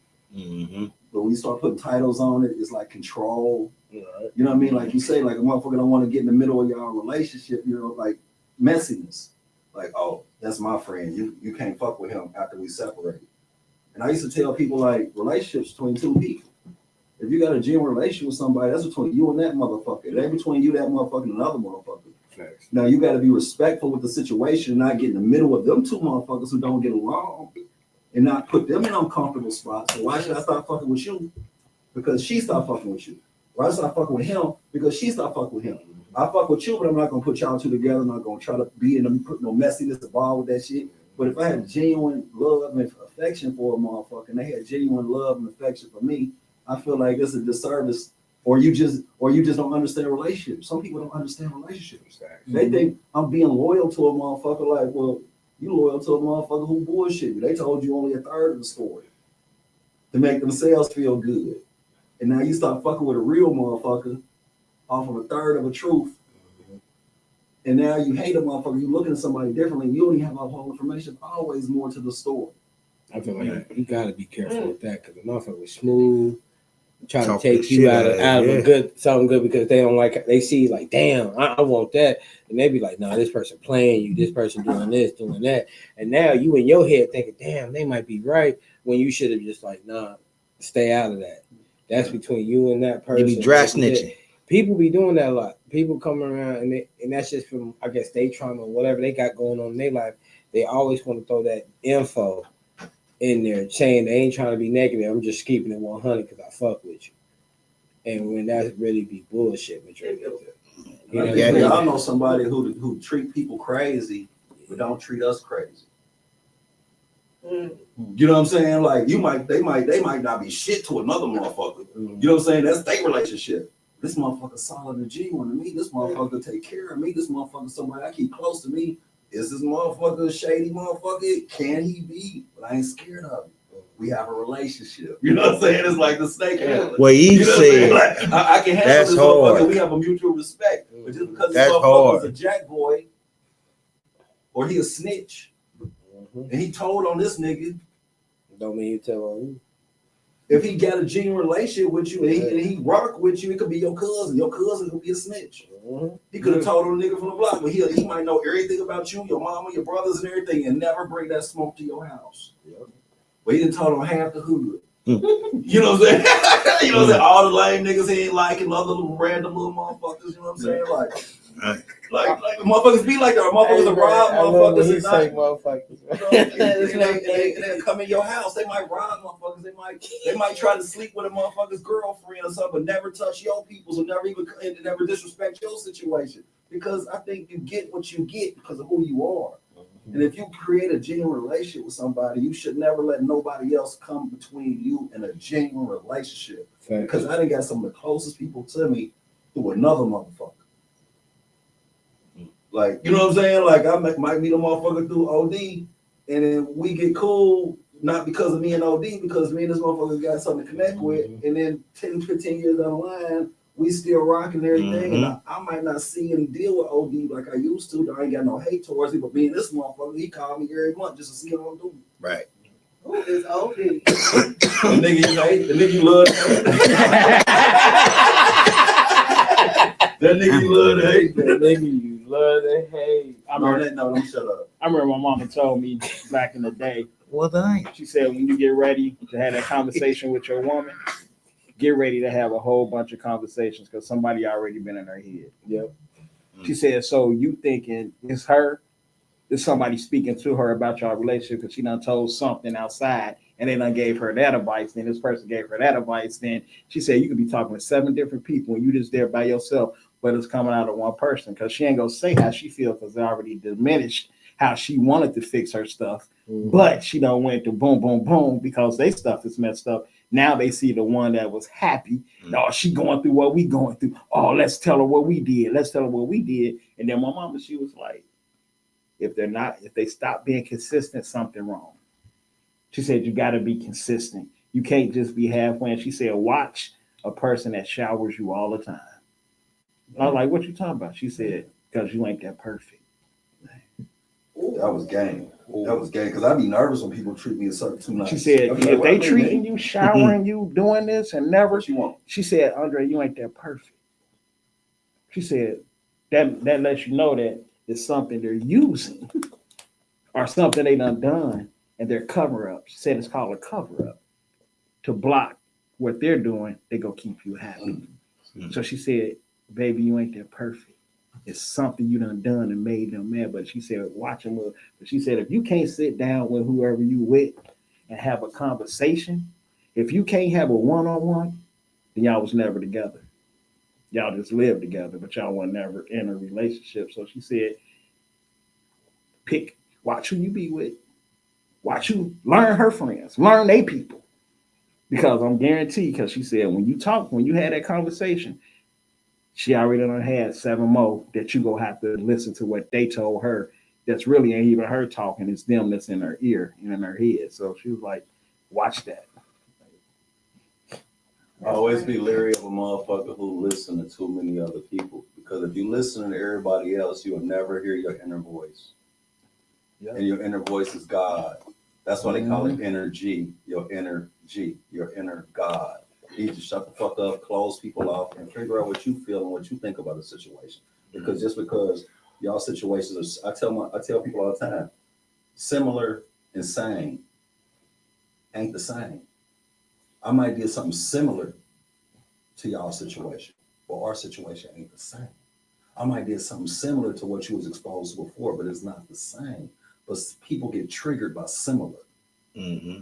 But when you start putting titles on it, it's like control. Right. You know what I mean? Like you say, like a motherfucker don't want to get in the middle of y'all relationship, you know, like messiness. Like, oh, that's my friend. You can't fuck with him after we separate. And I used to tell people like relationships between two people. If you got a genuine relationship with somebody, that's between you and that motherfucker. It ain't between you, that motherfucker, and another motherfucker. Thanks. Now you got to be respectful with the situation, not get in the middle of them two motherfuckers who don't get along, and not put them in uncomfortable spots. So why should I start fucking with you? Because she stopped fucking with you. Or I start fucking with him because she stopped fucking with him. I fuck with you, but I'm not gonna put y'all two together. I'm not gonna try to be in put no messiness involved with that shit. But if I had genuine love and affection for a motherfucker, and they had genuine love and affection for me, I feel like it's a disservice. Or you just don't understand relationships. Some people don't understand relationships. They think I'm being loyal to a motherfucker. Like, well, you loyal to a motherfucker who bullshit you. They told you only a third of the story to make themselves feel good. And now you start fucking with a real motherfucker off of a third of a truth. And now you hate a motherfucker. You looking at somebody differently. You don't even have all whole information. Always more to the story. I feel like you gotta be careful with that because the motherfucker was smooth, trying Talk to take the you shit out of yeah. a good something good because they don't like they see like damn I want that and they be like nah this person playing you, this person doing this doing that, and now you in your head thinking damn they might be right when you should have just like nah stay out of that. That's between you and that person. You be dry snitching. People be doing that a lot. People come around and that's just from I guess they trauma or whatever they got going on in their life. They always want to throw that info in there saying they ain't trying to be negative. I'm just keeping it 100 because I fuck with you. And when that really be bullshit majority of it. You know, I know somebody who treat people crazy, but don't treat us crazy. You know what I'm saying? Like they might not be shit to another motherfucker. You know what I'm saying? That's their relationship. This motherfucker solid and genuine to me. This motherfucker take care of me. This motherfucker somebody I keep close to me. Is this motherfucker a shady motherfucker? Can he be? But I ain't scared of him. We have a relationship. You know what I'm saying? It's like the snake handler. Well, you said like, I can handle that's this hard. motherfucker. We have a mutual respect. But just because this That's motherfucker's hard. a jack boy or he a snitch and he told on this nigga, don't mean you tell on you. If he got a genuine relationship with you and he rock with you, it could be your cousin. Your cousin could be a snitch. He could have told on a nigga from the block, but he might know everything about you, your mama, your brothers, and everything, and never bring that smoke to your house. But he didn't tell on half the hood. You know what I'm saying? You know what I'm saying? All the lame niggas he ain't liking, other little random little motherfuckers. You know what I'm saying? Like motherfuckers be like that. Motherfuckers are rob motherfuckers. He say motherfuckers. They come in your house. They might rob motherfuckers. They might try to sleep with a motherfucker's girlfriend or something, but never touch your peoples or never disrespect your situation. Because I think you get what you get because of who you are. And if you create a genuine relationship with somebody, you should never let nobody else come between you and a genuine relationship. Because I done got some of the closest people to me through another motherfucker. Like, you know what I'm saying? Like, I might meet a motherfucker through OD, and then we get cool, not because of me and OD, because me and this motherfucker got something to connect with. And then 10, 15 years down the line, we still rocking everything. And I might not see and deal with OD like I used to. I ain't got no hate towards him, but being this motherfucker, he called me every month just to see how I'm doing. Right. Who is OD? The nigga you hate, the nigga you love. That nigga you love to hate. That nigga you love to hate. Don't shut up. I remember my mama told me back in the day. Well, dang. She said when you get ready to have that conversation with your woman, get ready to have a whole bunch of conversations because somebody already been in her head. Yep. She said, so you thinking it's her? Is somebody speaking to her about your relationship because she done told something outside and they done gave her that advice, then this person gave her that advice, then she said you could be talking to 7 different people and you just there by yourself, but it's coming out of one person because she ain't gonna say how she feels because they already diminished how she wanted to fix her stuff, but she done went to boom, boom, boom because they stuff is messed up. Now they see the one that was happy. Oh, she going through what we going through. Oh, let's tell her what we did. Let's tell her what we did. And then my mama, she was like, if they stop being consistent, something wrong. She said, you got to be consistent. You can't just be halfway. And she said, watch a person that showers you all the time. I was like, what you talking about? She said, because you ain't that perfect. That was game. That was game. Because I'd be nervous when people treat me a certain too nice. She said, if they treating you, showering you, doing this and never, she said, Andre, you ain't that perfect. She said, that lets you know that it's something they're using or something they done and they're cover up. She said it's called a cover up to block what they're doing. They go keep you happy. So she said, baby, you ain't that perfect. It's something you done and made them mad. But she said, watch them. But she said, if you can't sit down with whoever you with and have a conversation, if you can't have a one-on-one, then y'all was never together. Y'all just lived together, but y'all were never in a relationship. So she said, watch who you be with. Watch who, learn her friends, learn they people. Because I'm guaranteed, because she said, when you had that conversation, she already done had 7 more that you gonna have to listen to what they told her. That's really ain't even her talking. It's them that's in her ear and in her head. So she was like, watch that. I always be leery of a motherfucker who listen to too many other people. Because if if you listen to everybody else, you will never hear your inner voice. Yep. And your inner voice is God. That's why they call it energy, your inner G, your inner God. You need to shut the fuck up, close people off, and figure out what you feel and what you think about a situation. Because just because y'all situations are, I tell people all the time, similar and same ain't the same. I might do something similar to y'all's situation, but our situation ain't the same. I might do something similar to what you was exposed to before, but it's not the same. But people get triggered by similar. Mm-hmm.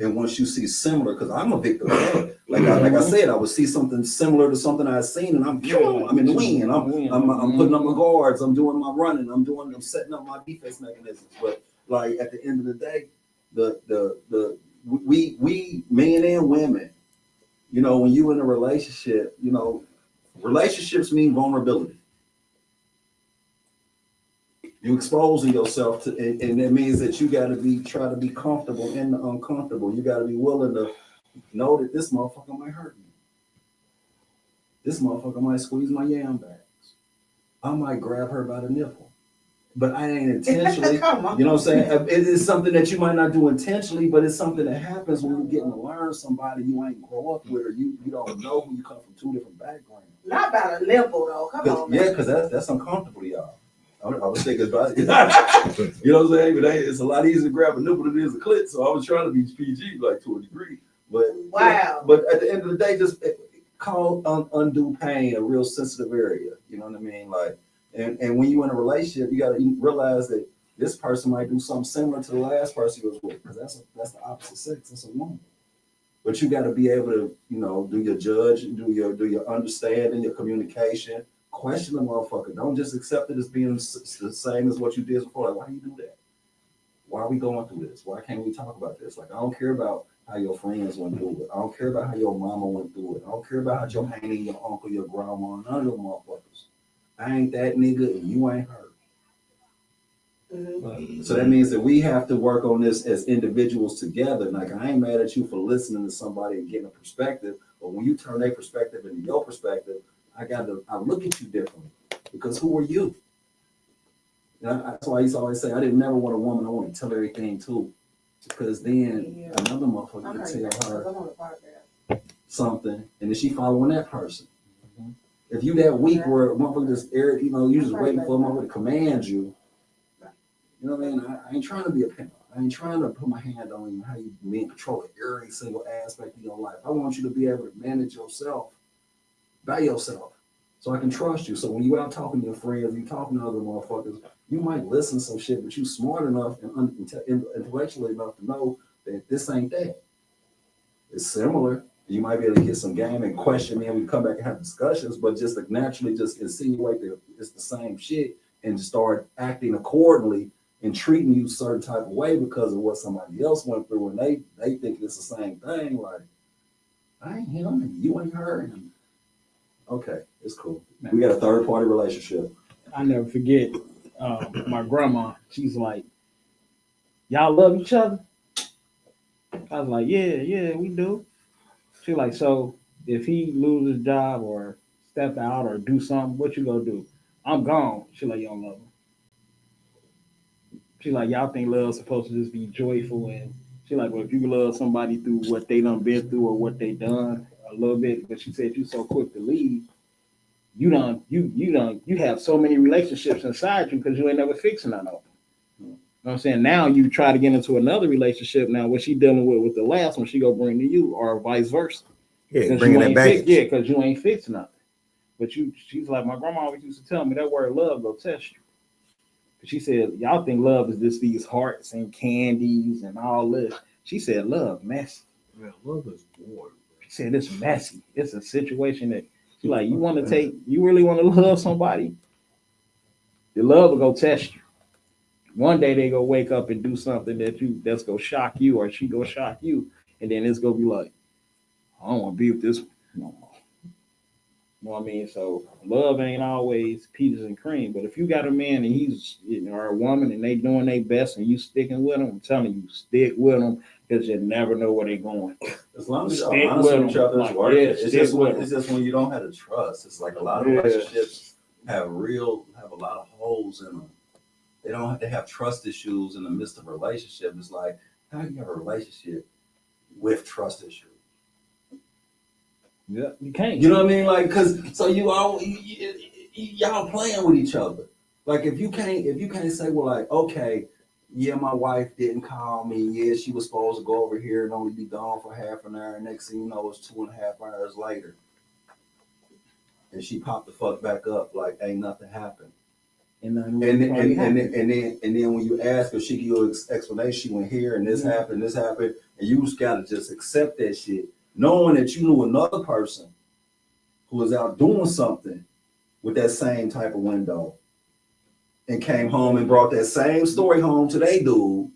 And once you see similar, because I'm a victim of it. Like I said, I would see something similar to something I've seen, and I'm in the win. I'm putting up my guards. I'm doing my running. I'm setting up my defense mechanisms. But like at the end of the day, we men and women, you know, when you in a relationship, you know, relationships mean vulnerability. You exposing yourself to, and that means that you got to try to be comfortable in the uncomfortable. You got to be willing to know that this motherfucker might hurt me. This motherfucker might squeeze my yam bags. I might grab her by the nipple, but I ain't intentionally. You know what I'm saying? It is something that you might not do intentionally, but it's something that happens when you're getting to learn somebody you ain't grow up with, or you don't know who you come from two different backgrounds. Not about a nipple though. Come on. Yeah, because that's uncomfortable to y'all. I was thinking about it. You know what I'm saying? But it's a lot easier to grab a nipple than it is a clit. So I was trying to be PG, like to a degree. But wow. Yeah, but at the end of the day, just call undue pain a real sensitive area. You know what I mean? Like, and when you're in a relationship, you got to realize that this person might do something similar to the last person you was with, because that's the opposite sex. It's a woman. But you got to be able to, you know, do your judge, do your understanding, your communication. Question the motherfucker. Don't just accept it as being the same as what you did before. Like, why do you do that? Why are we going through this? Why can't we talk about this? Like, I don't care about how your friends went through it. I don't care about how your mama went through it. I don't care about how your auntie, your uncle, your grandma, none of them motherfuckers. I ain't that nigga and you ain't her. Mm-hmm. So that means that we have to work on this as individuals together. Like, I ain't mad at you for listening to somebody and getting a perspective, but when you turn their perspective into your perspective, I look at you differently, because who are you? That's why I used to always say I didn't never want a woman I want to tell everything to, because then another motherfucker can tell her something, and then she following that person. Mm-hmm. If you that weak where a motherfucker just you know, you just waiting for a motherfucker to command you. You know what I mean? I ain't trying to be a pimp. I ain't trying to put my hand on you how you being control every single aspect of your life. I want you to be able to manage yourself by yourself, so I can trust you. So when you out talking to your friends, you talking to other motherfuckers, you might listen to some shit, but you smart enough and intellectually enough to know that this ain't that. It's similar. You might be able to get some game and question me, and we come back and have discussions, but just like naturally just insinuate that it's the same shit and just start acting accordingly and treating you a certain type of way because of what somebody else went through, and they think it's the same thing. Like, I ain't him and you ain't her. And okay, it's cool. We got a third party relationship. I never forget my grandma. She's like, y'all love each other? I was like, yeah, we do. She's like, so if he loses his job or step out or do something, what you gonna do? I'm gone. She's like, you don't love him. She's like, y'all think love's supposed to just be joyful, and she's like, well, if you love somebody through what they done been through or what they done a little bit, but she said you so quick to leave, you have so many relationships inside you because you ain't never fixing none of them. You know what I'm saying? Now you try to get into another relationship. Now what she dealing with the last one, she go bring to you, or vice versa. Yeah, bringing that back. Yeah, because you ain't fixing nothing. But she's like, my grandma always used to tell me that word love go test you. She said, y'all think love is just these hearts and candies and all this. She said, love messy. Yeah, love is war. She said it's messy. It's a situation that she's like, you really want to love somebody? Your love will go test you. One day they go wake up and do something that's gonna shock you, or she gonna shock you, and then it's gonna be like, I don't want to be with this no more. You know what I mean? So love ain't always peaches and cream, but if you got a man and he's, or a woman and they doing their best and you sticking with them, I'm telling you, stick with them, because you never know where they're going. As long as you're honest with each other, it's working. It's just when you don't have to trust. It's like a lot of relationships have a lot of holes in them. They don't have to have trust issues in the midst of a relationship. It's like, how do you have a relationship with trust issues? Yeah, you can't. You know what I mean? Like, cause so y'all playing with each other. Like, if you can't say, well, like, okay, yeah, my wife didn't call me. Yeah, she was supposed to go over here and only be gone for half an hour. Next thing you know, it's 2.5 hours later, and she popped the fuck back up like ain't nothing happened. And then when you ask her, she give you an explanation. She went here and this happened, and you just gotta just accept that shit, knowing that you knew another person who was out doing something with that same type of window, and came home and brought that same story home to they dude,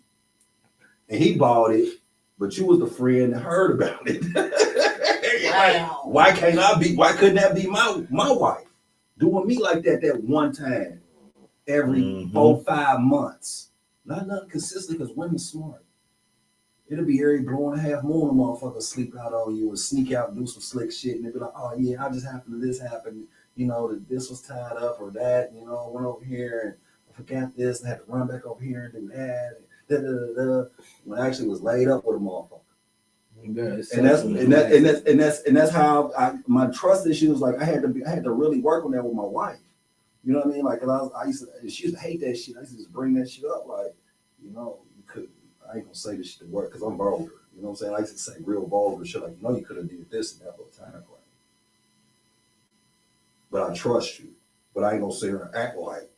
and he bought it, but you was the friend that heard about it. Wow. Why couldn't that be my wife doing me like that one time every 4-5 months? Not nothing consistent, because women's smart. It'll be every blowing a half moon, a motherfucker sleep out on you and sneak out and do some slick shit, and they'll be like, oh yeah, I just happened to this happen. You know, that this was tied up or that, you know, I went over here and I forgot this and I had to run back over here and do that. When I actually was laid up with a motherfucker. And that's how my trust issues, like I had to really work on that with my wife. You know what I mean? Like, she used to hate that shit. I used to just bring that shit up, like, you know, I ain't gonna say this shit to work because I'm vulgar. You know what I'm saying? I used to say real vulgar shit, like, you could have did this and that all the time. But I trust you. But I ain't gonna sit here and act like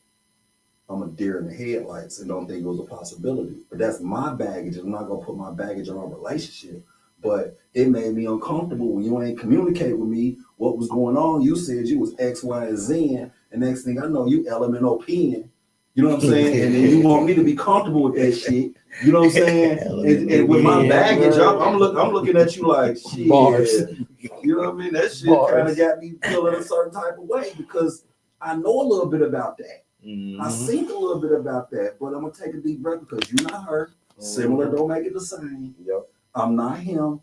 I'm a deer in the headlights and don't think it was a possibility. But that's my baggage. I'm not gonna put my baggage on our relationship. But it made me uncomfortable when you ain't communicate with me what was going on. You said you was X, Y, and Z, and next thing I know, you LMNOPing. You know what I'm saying? And then you want me to be comfortable with that shit. You know what I'm saying? And with my baggage, I'm looking at you like, shit. Bars. You know what I mean? That shit kind of got me feeling a certain type of way because I know a little bit about that. I think a little bit about that, but I'm gonna take a deep breath because you're not her. Similar don't make it the same. Yep. I'm not him.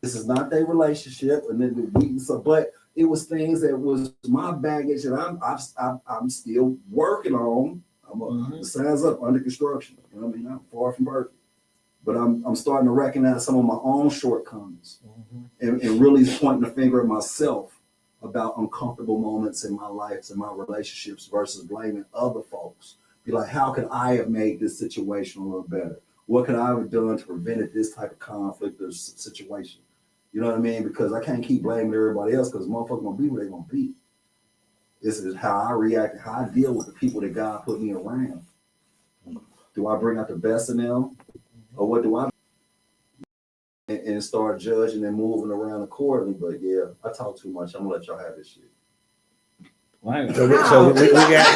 This is not their relationship, and then but it was things that was my baggage that I'm still working on. The signs up under construction. You know what I mean? I'm far from perfect, but I'm starting to recognize some of my own shortcomings and really pointing the finger at myself about uncomfortable moments in my life and my relationships versus blaming other folks. Be like, how could I have made this situation a little better? What could I have done to prevent this type of conflict or situation? You know what I mean? Because I can't keep blaming everybody else because motherfuckers gonna be where they gonna be. This is how I react, how I deal with the people that God put me around. Do I bring out the best in them? Or what do I do? And start judging and moving around accordingly? But yeah, I talk too much. I'm gonna let y'all have this shit. So we got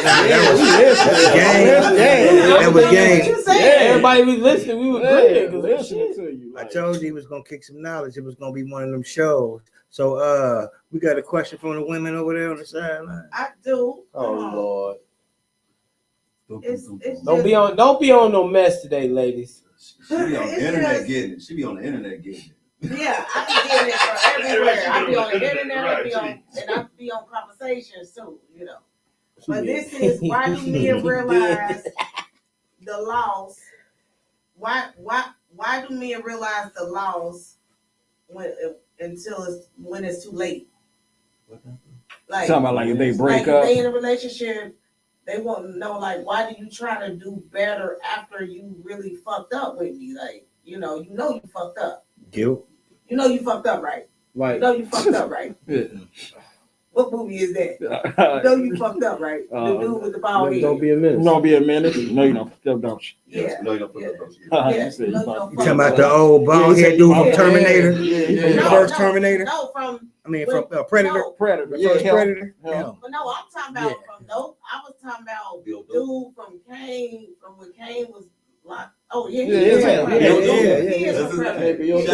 that was game. Everybody was listening. We were listening to you. I told you he was gonna kick some knowledge. It was gonna be one of them shows. So we got a question from the women over there on the sideline. I do. Oh Lord. Don't be on no mess today, ladies. She be on the internet getting it. She be on the internet getting it. Yeah, I be getting it from everywhere. I be on the internet, I be on conversations too, you know. But this is why do men realize the loss? Why do men realize the loss when it's too late? Like talking about like if they break up, if they in a relationship, they want to know like why do you try to do better after you really fucked up with me? Like you know you fucked up. Guilt. You know you fucked up, right? Like, you know you fucked up, right? Yeah. What movie is that? You know you fucked up, right? The dude with the bald head. Don't be a minute. Don't be a minute. No, you don't. Don't you? Yeah. No, you don't. You talking about the old bald head dude from Terminator? From the first Terminator? No, from Predator. Predator. The first Predator. Yeah. But no, I'm talking about from I was talking about dude from Kane, from when Kane was like, oh yeah. Shout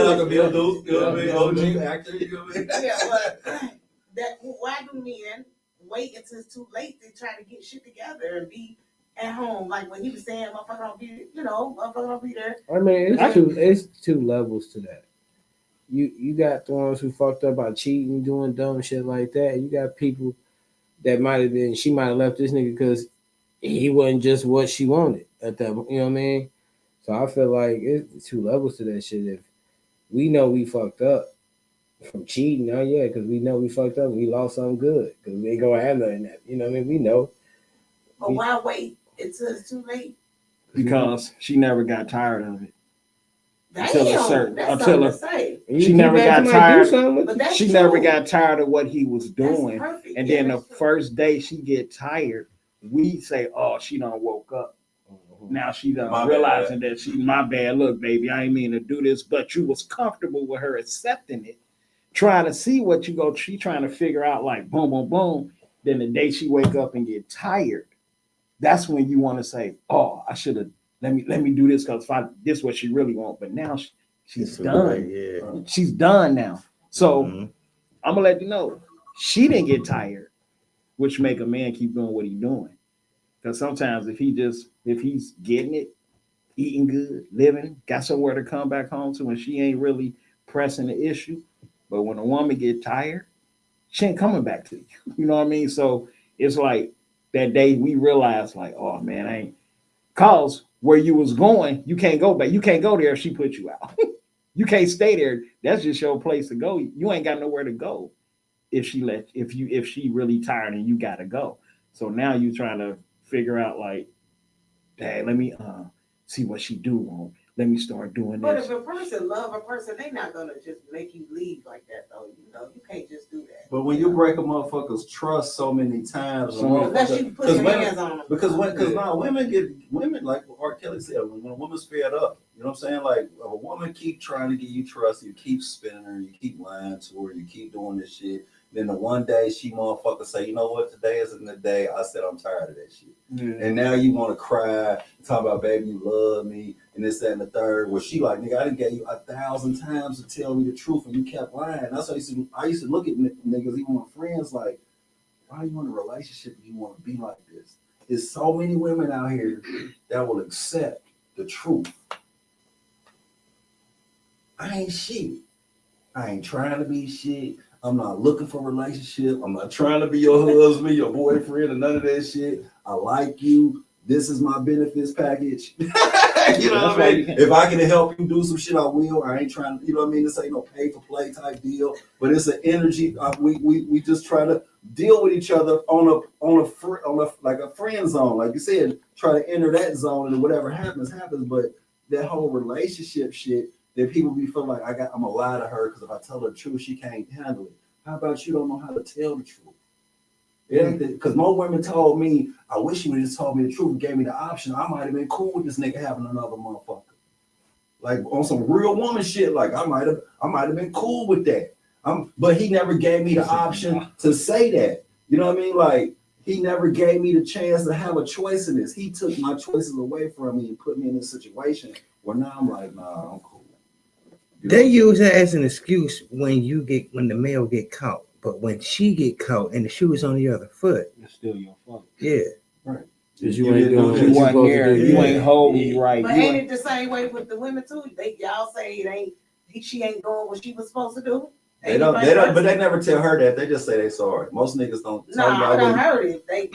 out to Bill Duke, you know what I mean? OG actor, you know what I mean? Yeah, but why do men wait until it's too late to try to get shit together and be at home? Like when he was saying, motherfucker don't be, motherfucker don't be there. I mean, it's two levels to that. You got the ones who fucked up by cheating, doing dumb shit like that. You got people that might have been, she might have left this nigga because he wasn't just what she wanted at that, you know what I mean? So I feel like it's two levels to that shit. If we know we fucked up from cheating, because we know we fucked up and we lost something good because we ain't gonna have nothing that, you know what I mean? We know. But why wait until it's too late? Because she never got tired of it. Damn, She never got tired. She never true. got tired of what he was doing. And then the true. first day she get tired, we say, "Oh, she done woke up." Now she done realizing that my bad. Look, baby, I ain't mean to do this, but you was comfortable with her accepting it, trying to see what you go. She trying to figure out like boom, boom, boom. Then the day she wake up and get tired, that's when you want to say, "Oh, I should have." Let me do this because this is what she really want. But now she's done. Right, yeah. She's done now. So I'm gonna let you know she didn't get tired, which make a man keep doing what he's doing. Because sometimes if he's getting it, eating good, living, got somewhere to come back home to, and she ain't really pressing the issue. But when a woman get tired, she ain't coming back to you. You know what I mean? So it's like that day we realized like, oh man, I ain't. Cause where you was going, you can't go back. You can't go there if she put you out. You can't stay there. That's just your place to go. You ain't got nowhere to go if she really tired and you gotta go. So now you trying to figure out like, hey, let me see what she do want. Let me start doing But this. if a person love a person, they not gonna just make you leave like that though. You know, you can't just do that. But when you break a motherfucker's trust so many times, Unless you put your hands on them. Because women like R. Kelly said, when a woman's fed up, you know what I'm saying? Like if a woman keep trying to give you trust, you keep spinning her, you keep lying to her, you keep doing this shit. Then the one day she motherfucker say, you know what, today isn't the day. I said I'm tired of that shit. Yeah. And now you want to cry, talk about baby, you love me, and this, that, and the third. Well, she like, nigga, I done gave you 1,000 times to tell me the truth, and you kept lying. That's why I used to look at niggas, even my friends, like, why are you in a relationship if you want to be like this? There's so many women out here that will accept the truth. I ain't shit. I ain't trying to be shit. I'm not looking for a relationship. I'm not trying to be your husband, your boyfriend, or none of that shit. I like you. This is my benefits package. You know what I mean? If I can help you do some shit, I will. I ain't trying to, you know what I mean? This ain't no pay for play type deal, but it's an energy. We just try to deal with each other on a friend zone, like you said. Try to enter that zone, and whatever happens. But that whole relationship shit. That people be feeling like I'm gonna lie to her because if I tell her the truth, she can't handle it. How about you don't know how to tell the truth? It ain't because more women told me, I wish you would just told me the truth and gave me the option. I might have been cool with this nigga having another motherfucker. Like on some real woman shit, like I might have been cool with that. But he never gave me the option to say that. You know what I mean? Like he never gave me the chance to have a choice in this. He took my choices away from me and put me in this situation where now I'm like, nah, I'm cool. They use that as an excuse when the male get caught, but when she get caught and the shoe is on the other foot, It's still your fault. Yeah, right. Because you ain't doing what you wasn't there. You ain't holding me right. But ain't it the same way with the women too? Y'all say it ain't. She ain't doing what she was supposed to do. They don't, but they never tell her that. They just say they sorry. Most niggas don't. I done heard it. They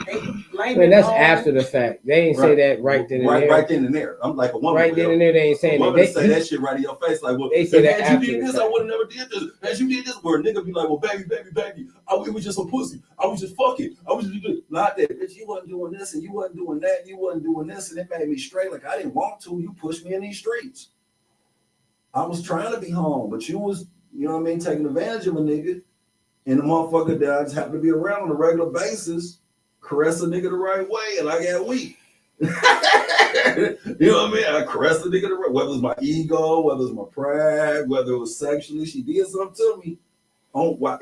blame Man, it that's on, after the fact. They ain't say that right then and there. Right then and there. I'm like a woman. Right then and there, they ain't saying that. They say that shit right in your face. Like, well, they say that as after you did this, the I fact. would have never did this. As you did this, where a nigga be like, well, baby, it was just a pussy. I was just fucking. I was just not that. Bitch, you wasn't doing this and you wasn't doing that. You wasn't doing this, and it made me straight. Like I didn't want to. You pushed me in these streets. I was trying to be home, but you was, you know what I mean, taking advantage of a nigga. And the motherfucker that I just happen to be around on a regular basis, caress a nigga the right way, and I got weak. You know what I mean? I caressed the nigga the right way, whether it's my ego, whether it's my pride, whether it was sexually, she did something to me.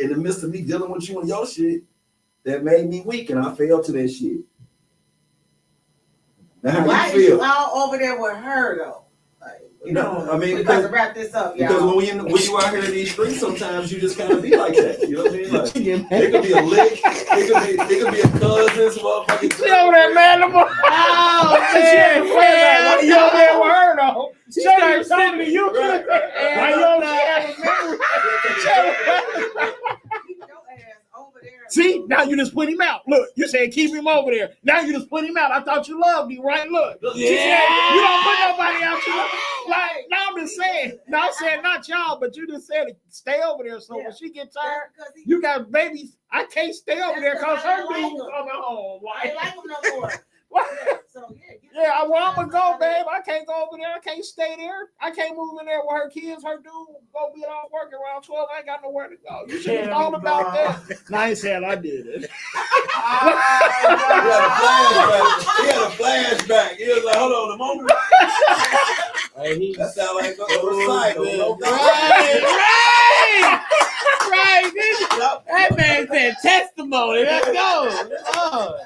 In the midst of me dealing with you and your shit, that made me weak, and I fell to that shit. Now, why how you is feel? you all over there with her though? You know, I mean, we got to wrap this up, y'all. Because when you out here in these streets, sometimes you just kind of be like that. You know what I mean? Like, it could be a lick, it could be a cousin, some motherfucking. She over there, man. Oh, man. You over there with her, though. She started talking to you. Right. Now you over there have a memory. Your ass over there See, now you just put him out. Look, you said keep him over there. Now you just put him out. I thought you loved me, right? Look. She said, you don't put nobody out. You like, now I'm just saying. No, I'm saying not y'all, but you just said stay over there. So when she get tired, you got babies. I can't stay over there because her dude coming home. I like him no more. Yeah, well, I'm gonna go, babe. I can't go over there. I can't stay there. I can't move in there with her kids. Her dude go be off work around 12. I ain't got nowhere to go. You should have thought about that. No, I ain't saying I did it. He had a flashback. He was like, hold on, the moment. That sound like a recital. Right. That man said testimony. Let's go.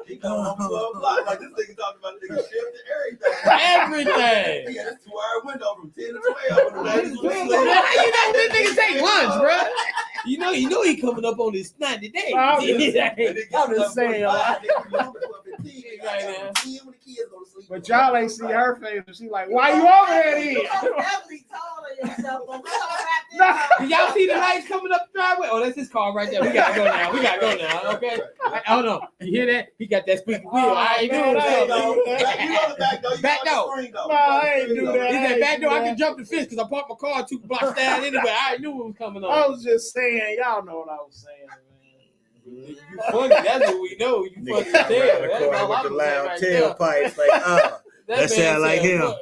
He come on 12 o'clock like this nigga talking about nigga shift and Everything. He had a 2-hour window from 10 to 12. You know this nigga take lunch, bro. You know he coming up on his 90 days. I'm just saying. But y'all ain't see her face. She like, why you over there then? Did y'all see the lights coming up the driveway? Oh, that's his car right there. We gotta go now. Okay. Hold on. You hear that? He got that squeaky wheel. I ain't doing that. Back door. No, I ain't do that. He said back door. I can jump the fence because I parked my car 2 blocks down anyway. I knew it was coming on. I was just saying, y'all know what I was saying. You funny. That's what we know. You funny as hell. That's all with I'm the loud right tailpipes, like, that sound like him.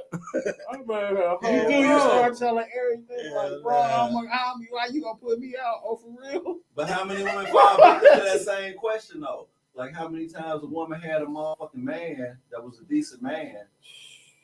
You start telling everything like, bro, why you gonna put me out? Oh, for real? But how many women fall back to that same question though? Like how many times a woman had a motherfucking man that was a decent man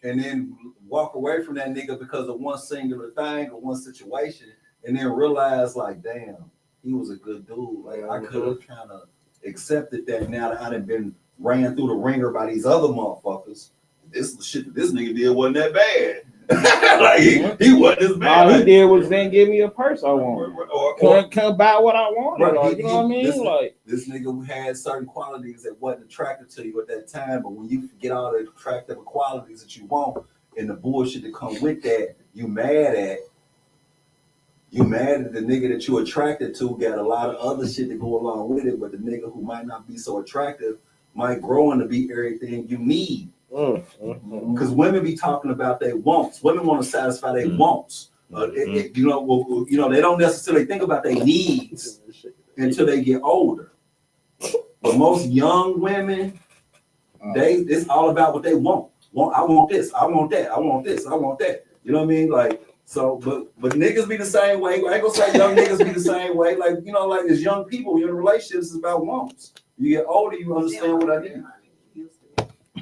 and then walk away from that nigga because of one singular thing or one situation and then realize like, damn, he was a good dude. Like I could have kind of accepted that now that I done been ran through the ringer by these other motherfuckers. This shit that this nigga did wasn't that bad. Like he wasn't as bad. All he did was then give me a purse I wanted. Or come buy what I wanted. Right, like, you know what I mean? This nigga had certain qualities that wasn't attractive to you at that time, but when you get all the attractive qualities that you want and the bullshit that come with that, you mad at the nigga that you attracted to got a lot of other shit to go along with it, but the nigga who might not be so attractive might grow into be everything you need. Because women be talking about their wants. Women want to satisfy their wants. They don't necessarily think about their needs until they get older. But most young women, it's all about what they want. I want this. I want that. I want this. I want that. You know what I mean? Like so, but niggas be the same way. I ain't gonna say young niggas be the same way. Like like as young people, you're in relationships, it's about wants. You get older, you understand what I need.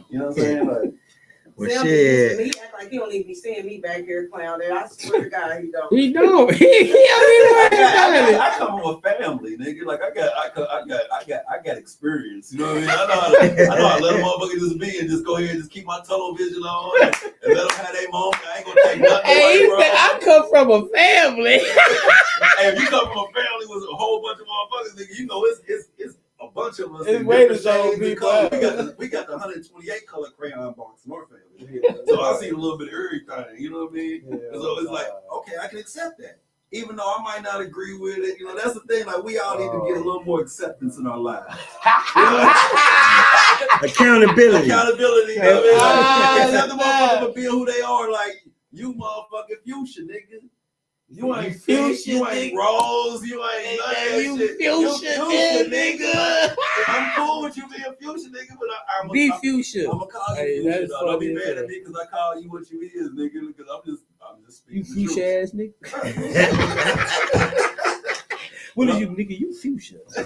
You know what I'm saying? Like, well, Sam shit. me act like he don't even be seeing me back here clowning. I swear to God, he don't. He don't. I come from a family, nigga. Like I got experience. You know what I mean? I know how to let a motherfucker just be and just go ahead and just keep my tunnel vision on and let them have their moment. I ain't gonna take nothing away, bro. I come from a family. Hey, if you come from a family with a whole bunch of motherfuckers, nigga, you know it's a bunch of us. It's way to show people. We got the 128 color crayon box in our family. So I see a little bit of everything. You know what I mean? So it's like, okay, I can accept that. Even though I might not agree with it, that's the thing. Like we all need to get a little more acceptance in our lives. Accountability. Accountability. Accept the motherfucker for being who they are. Like you, motherfucking fuchsia, nigga. You ain't fish, you ain't rose, you ain't none of that shit. You fuchsia, nigga. I'm cool with you being fuchsia, nigga, but I'm fuchsia. I'm gonna call you fuchsia. Don't be mad at me because I call you what you is, nigga. Because I'm just speaking. You fuchsia ass nigga. What is you, nigga? You fuchsia. I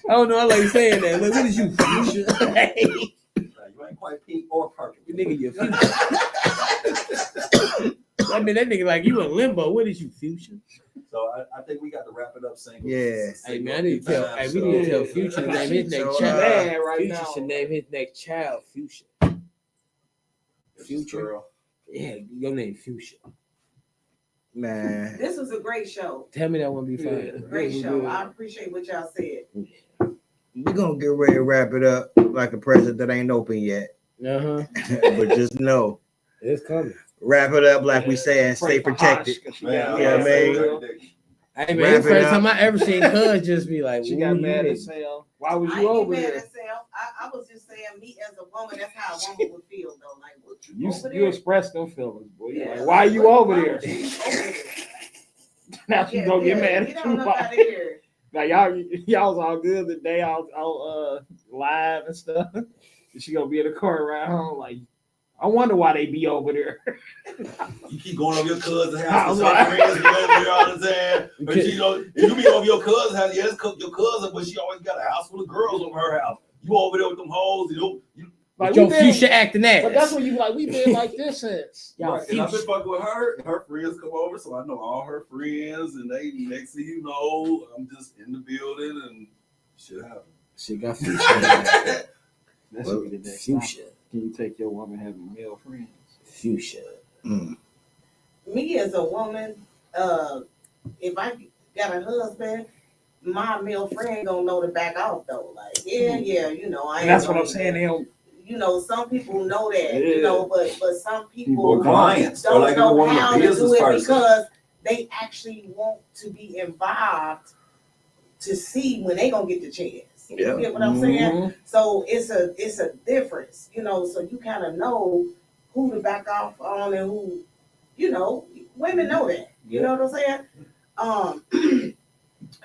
don't know. I like saying that. Like, what is you fuchsia? You ain't quite pink or purple. Nigga, you fuchsia. I mean, that nigga like you in limbo. What is you, future? So I think we got to wrap it up. Saying, Hey man, I need to tell. Hey, we need to tell Future to name his next child. Future should name his next child Future. Future. Yeah, your name Future. Man, this was a great show. Tell me that won't be fun. Great show. I appreciate what y'all said. We're gonna get ready to wrap it up like a present that ain't open yet. But just know it's coming. Wrap it up like we say and stay protected. Yeah, I mean? Hey man, it's the first time I ever seen her just be like, she got mad as hell. Why was you over there? I was just saying, me as a woman, that's how a woman would feel though. Like, what you express them feelings, boy. Yeah. Like, why are you over there? Now she gonna get mad at you. Now y'all was all good today, all live and stuff. And she gonna be in the car around home like, I wonder why they be over there. You keep going over your cousin's house. Friends be over there all the time. But you be over your cousin's house. Yeah, it's your cousin, but she always got a house full of girls over her house. You over there with them hoes. You like your future acting ass. But that's when you like, we been like this since. Right. And I've been fucking with her. Her friends come over, so I know all her friends. And they next thing you know, I'm just in the building and shit happens. She got future. That's what we did. Future. Can you take your woman having male friends? Fuchsia. Me as a woman, if I got a husband, my male friend gonna know to back off though. Like, yeah, you know, I. And that's what I'm saying. They don't. You know, some people know that. You know, but some people clients don't like know how to do it person. because they actually want to be involved to see when they gonna get the chance. You get what I'm saying? So it's a difference, you know, so you kind of know who to back off on and who, you know, women know that. You know what I'm saying?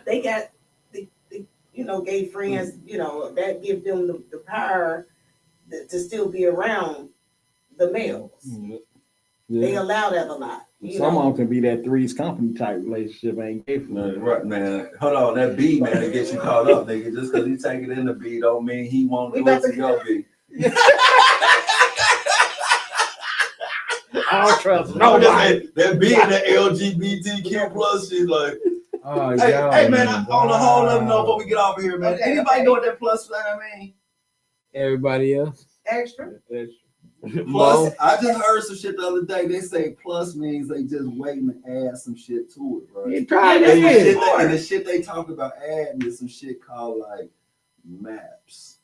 They got the you know, gay friends, you know, that give them the power to still be around the males. They allow that a lot. Some of them can be that Three's Company type relationship, ain't gay for nothing. Right, man. Hold on, that B, man, that gets you caught up, nigga. Just because he take it in the B don't mean he won't do it to your B. I don't trust nobody. That B and that LGBTQ plus shit, like. Hey, man, on the whole, let me know before we get off of here, man. Anybody know what that plus sign mean? Everybody else. Extra. Plus, I just heard some shit the other day. They say plus means they just waiting to add some shit to it, right? And the shit they talk about adding is some shit called like maps.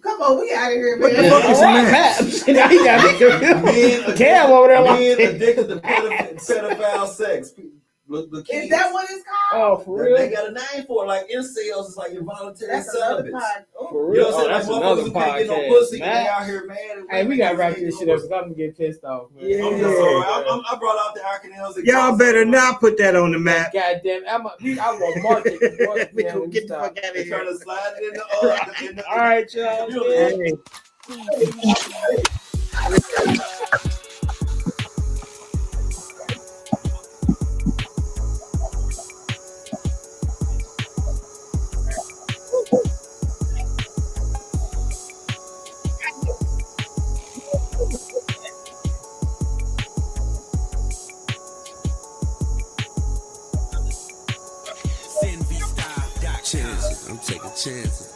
Come on, we out of here, man. What the fuck is maps? Now he got me. Cam over there like men addicted to pedophile sex. The is that what it's called? Oh, for real? They got a name for it. Like incels, it's like involuntary celibate. For real? You know what I'm saying? Like motherfuckers who can't get no pussy, they out here, man. Hey, we gotta wrap this shit up because I'm gonna get pissed off, man. Yeah. I'm just sorry. I brought out the Arkansas. Y'all better not put that on the map. God damn it. I'm gonna mark it. We gonna get the fuck out of here. Trying to slide it in the All right, y'all.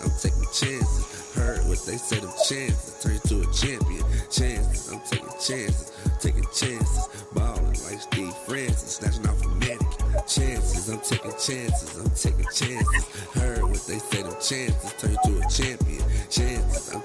I'm taking chances. Heard what they said, them chances turn to a champion. Chances, I'm taking chances. Ballin' like Steve Francis, snatching off a medic. Chances, I'm taking chances. Heard what they said, them chances turn to a champion. Chances, I'm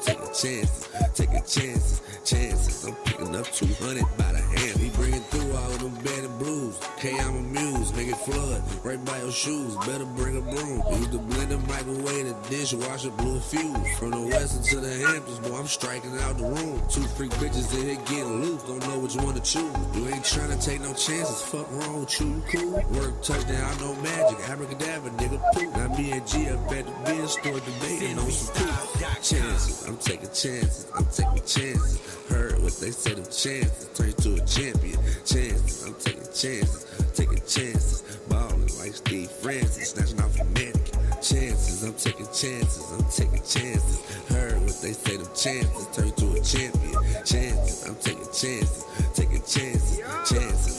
taking chances. I'm picking up 200 by the hand. We bringing through all of them bad and blues. I'm amused, make it flood right by your shoes. Better bring a broom. Use the blender, microwave, the dishwasher, blew a fuse. From the western to the Hamptons, boy, I'm striking out the room. 2 freak bitches in here getting loose, don't know which one to choose. You ain't trying to take no chances, fuck wrong with you, cool. Work touchdown, no magic, abracadabra, nigga poop. Now me and G up at the bin store debating on some poop. Chances, I'm taking chances. Heard what they said, them chances turn to a champion. Chances, I'm taking chances. Ballin' like Steve Francis, snatching off a medic. Chances, I'm taking chances. Heard what they say, them chances turn to a champion. Chances, I'm taking chances.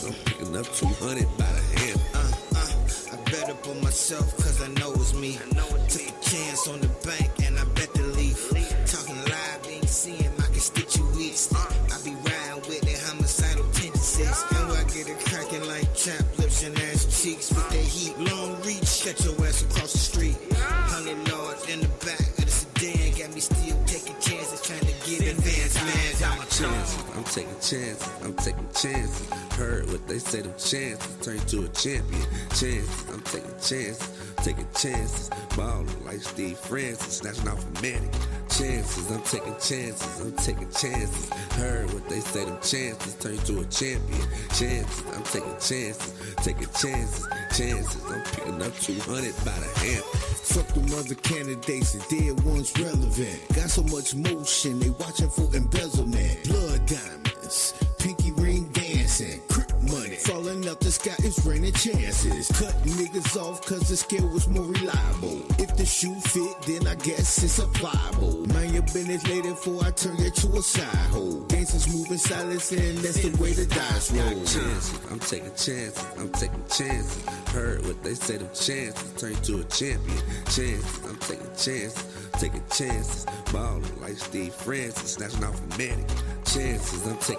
I'm picking up 200 by the hand. I better put myself, cause I know it's me. Take a chance on the bank and I bet the leaf. Talking live, ain't seeing my constituents. I be riding with the homicidal tendencies. And I get it cracking like chap lips and ass cheeks. With that heat, long reach, cut your ass across the street. 100 yards in the back of the sedan. Got me still taking chances, trying to get advanced, man. chances. I'm taking chances. I'm taking chances. Heard what they say, them chances turn to a champion. Chances. I'm taking chances. Taking chances. Ballin' like Steve Francis. Snatching off a manic. Chances. I'm taking chances. I'm taking chances. Heard what they say, them chances turn to a champion. Chances. I'm taking chances. Taking chances. Chances. I'm picking up 200 by the hand. Fuck them other candidates and dead ones relevant. Got so much motion, they watching for embezzlement. Blood diamonds, pinky ring dancing, crip money falling out the sky, it's raining chances. Cut niggas off cause the scale was more reliable. If the shoe fit, then I guess it's applicable. Mind your business later before I turn you to a side hole. Gangsters moving silence and that's the way the dice roll. Chances. I'm taking chances. I'm taking chances. Heard what they say, them chances turn to a champion. Chances. I'm taking chances. Taking chances. Ballin' like Steve Francis. Snatching off a manic. Chances. I'm taking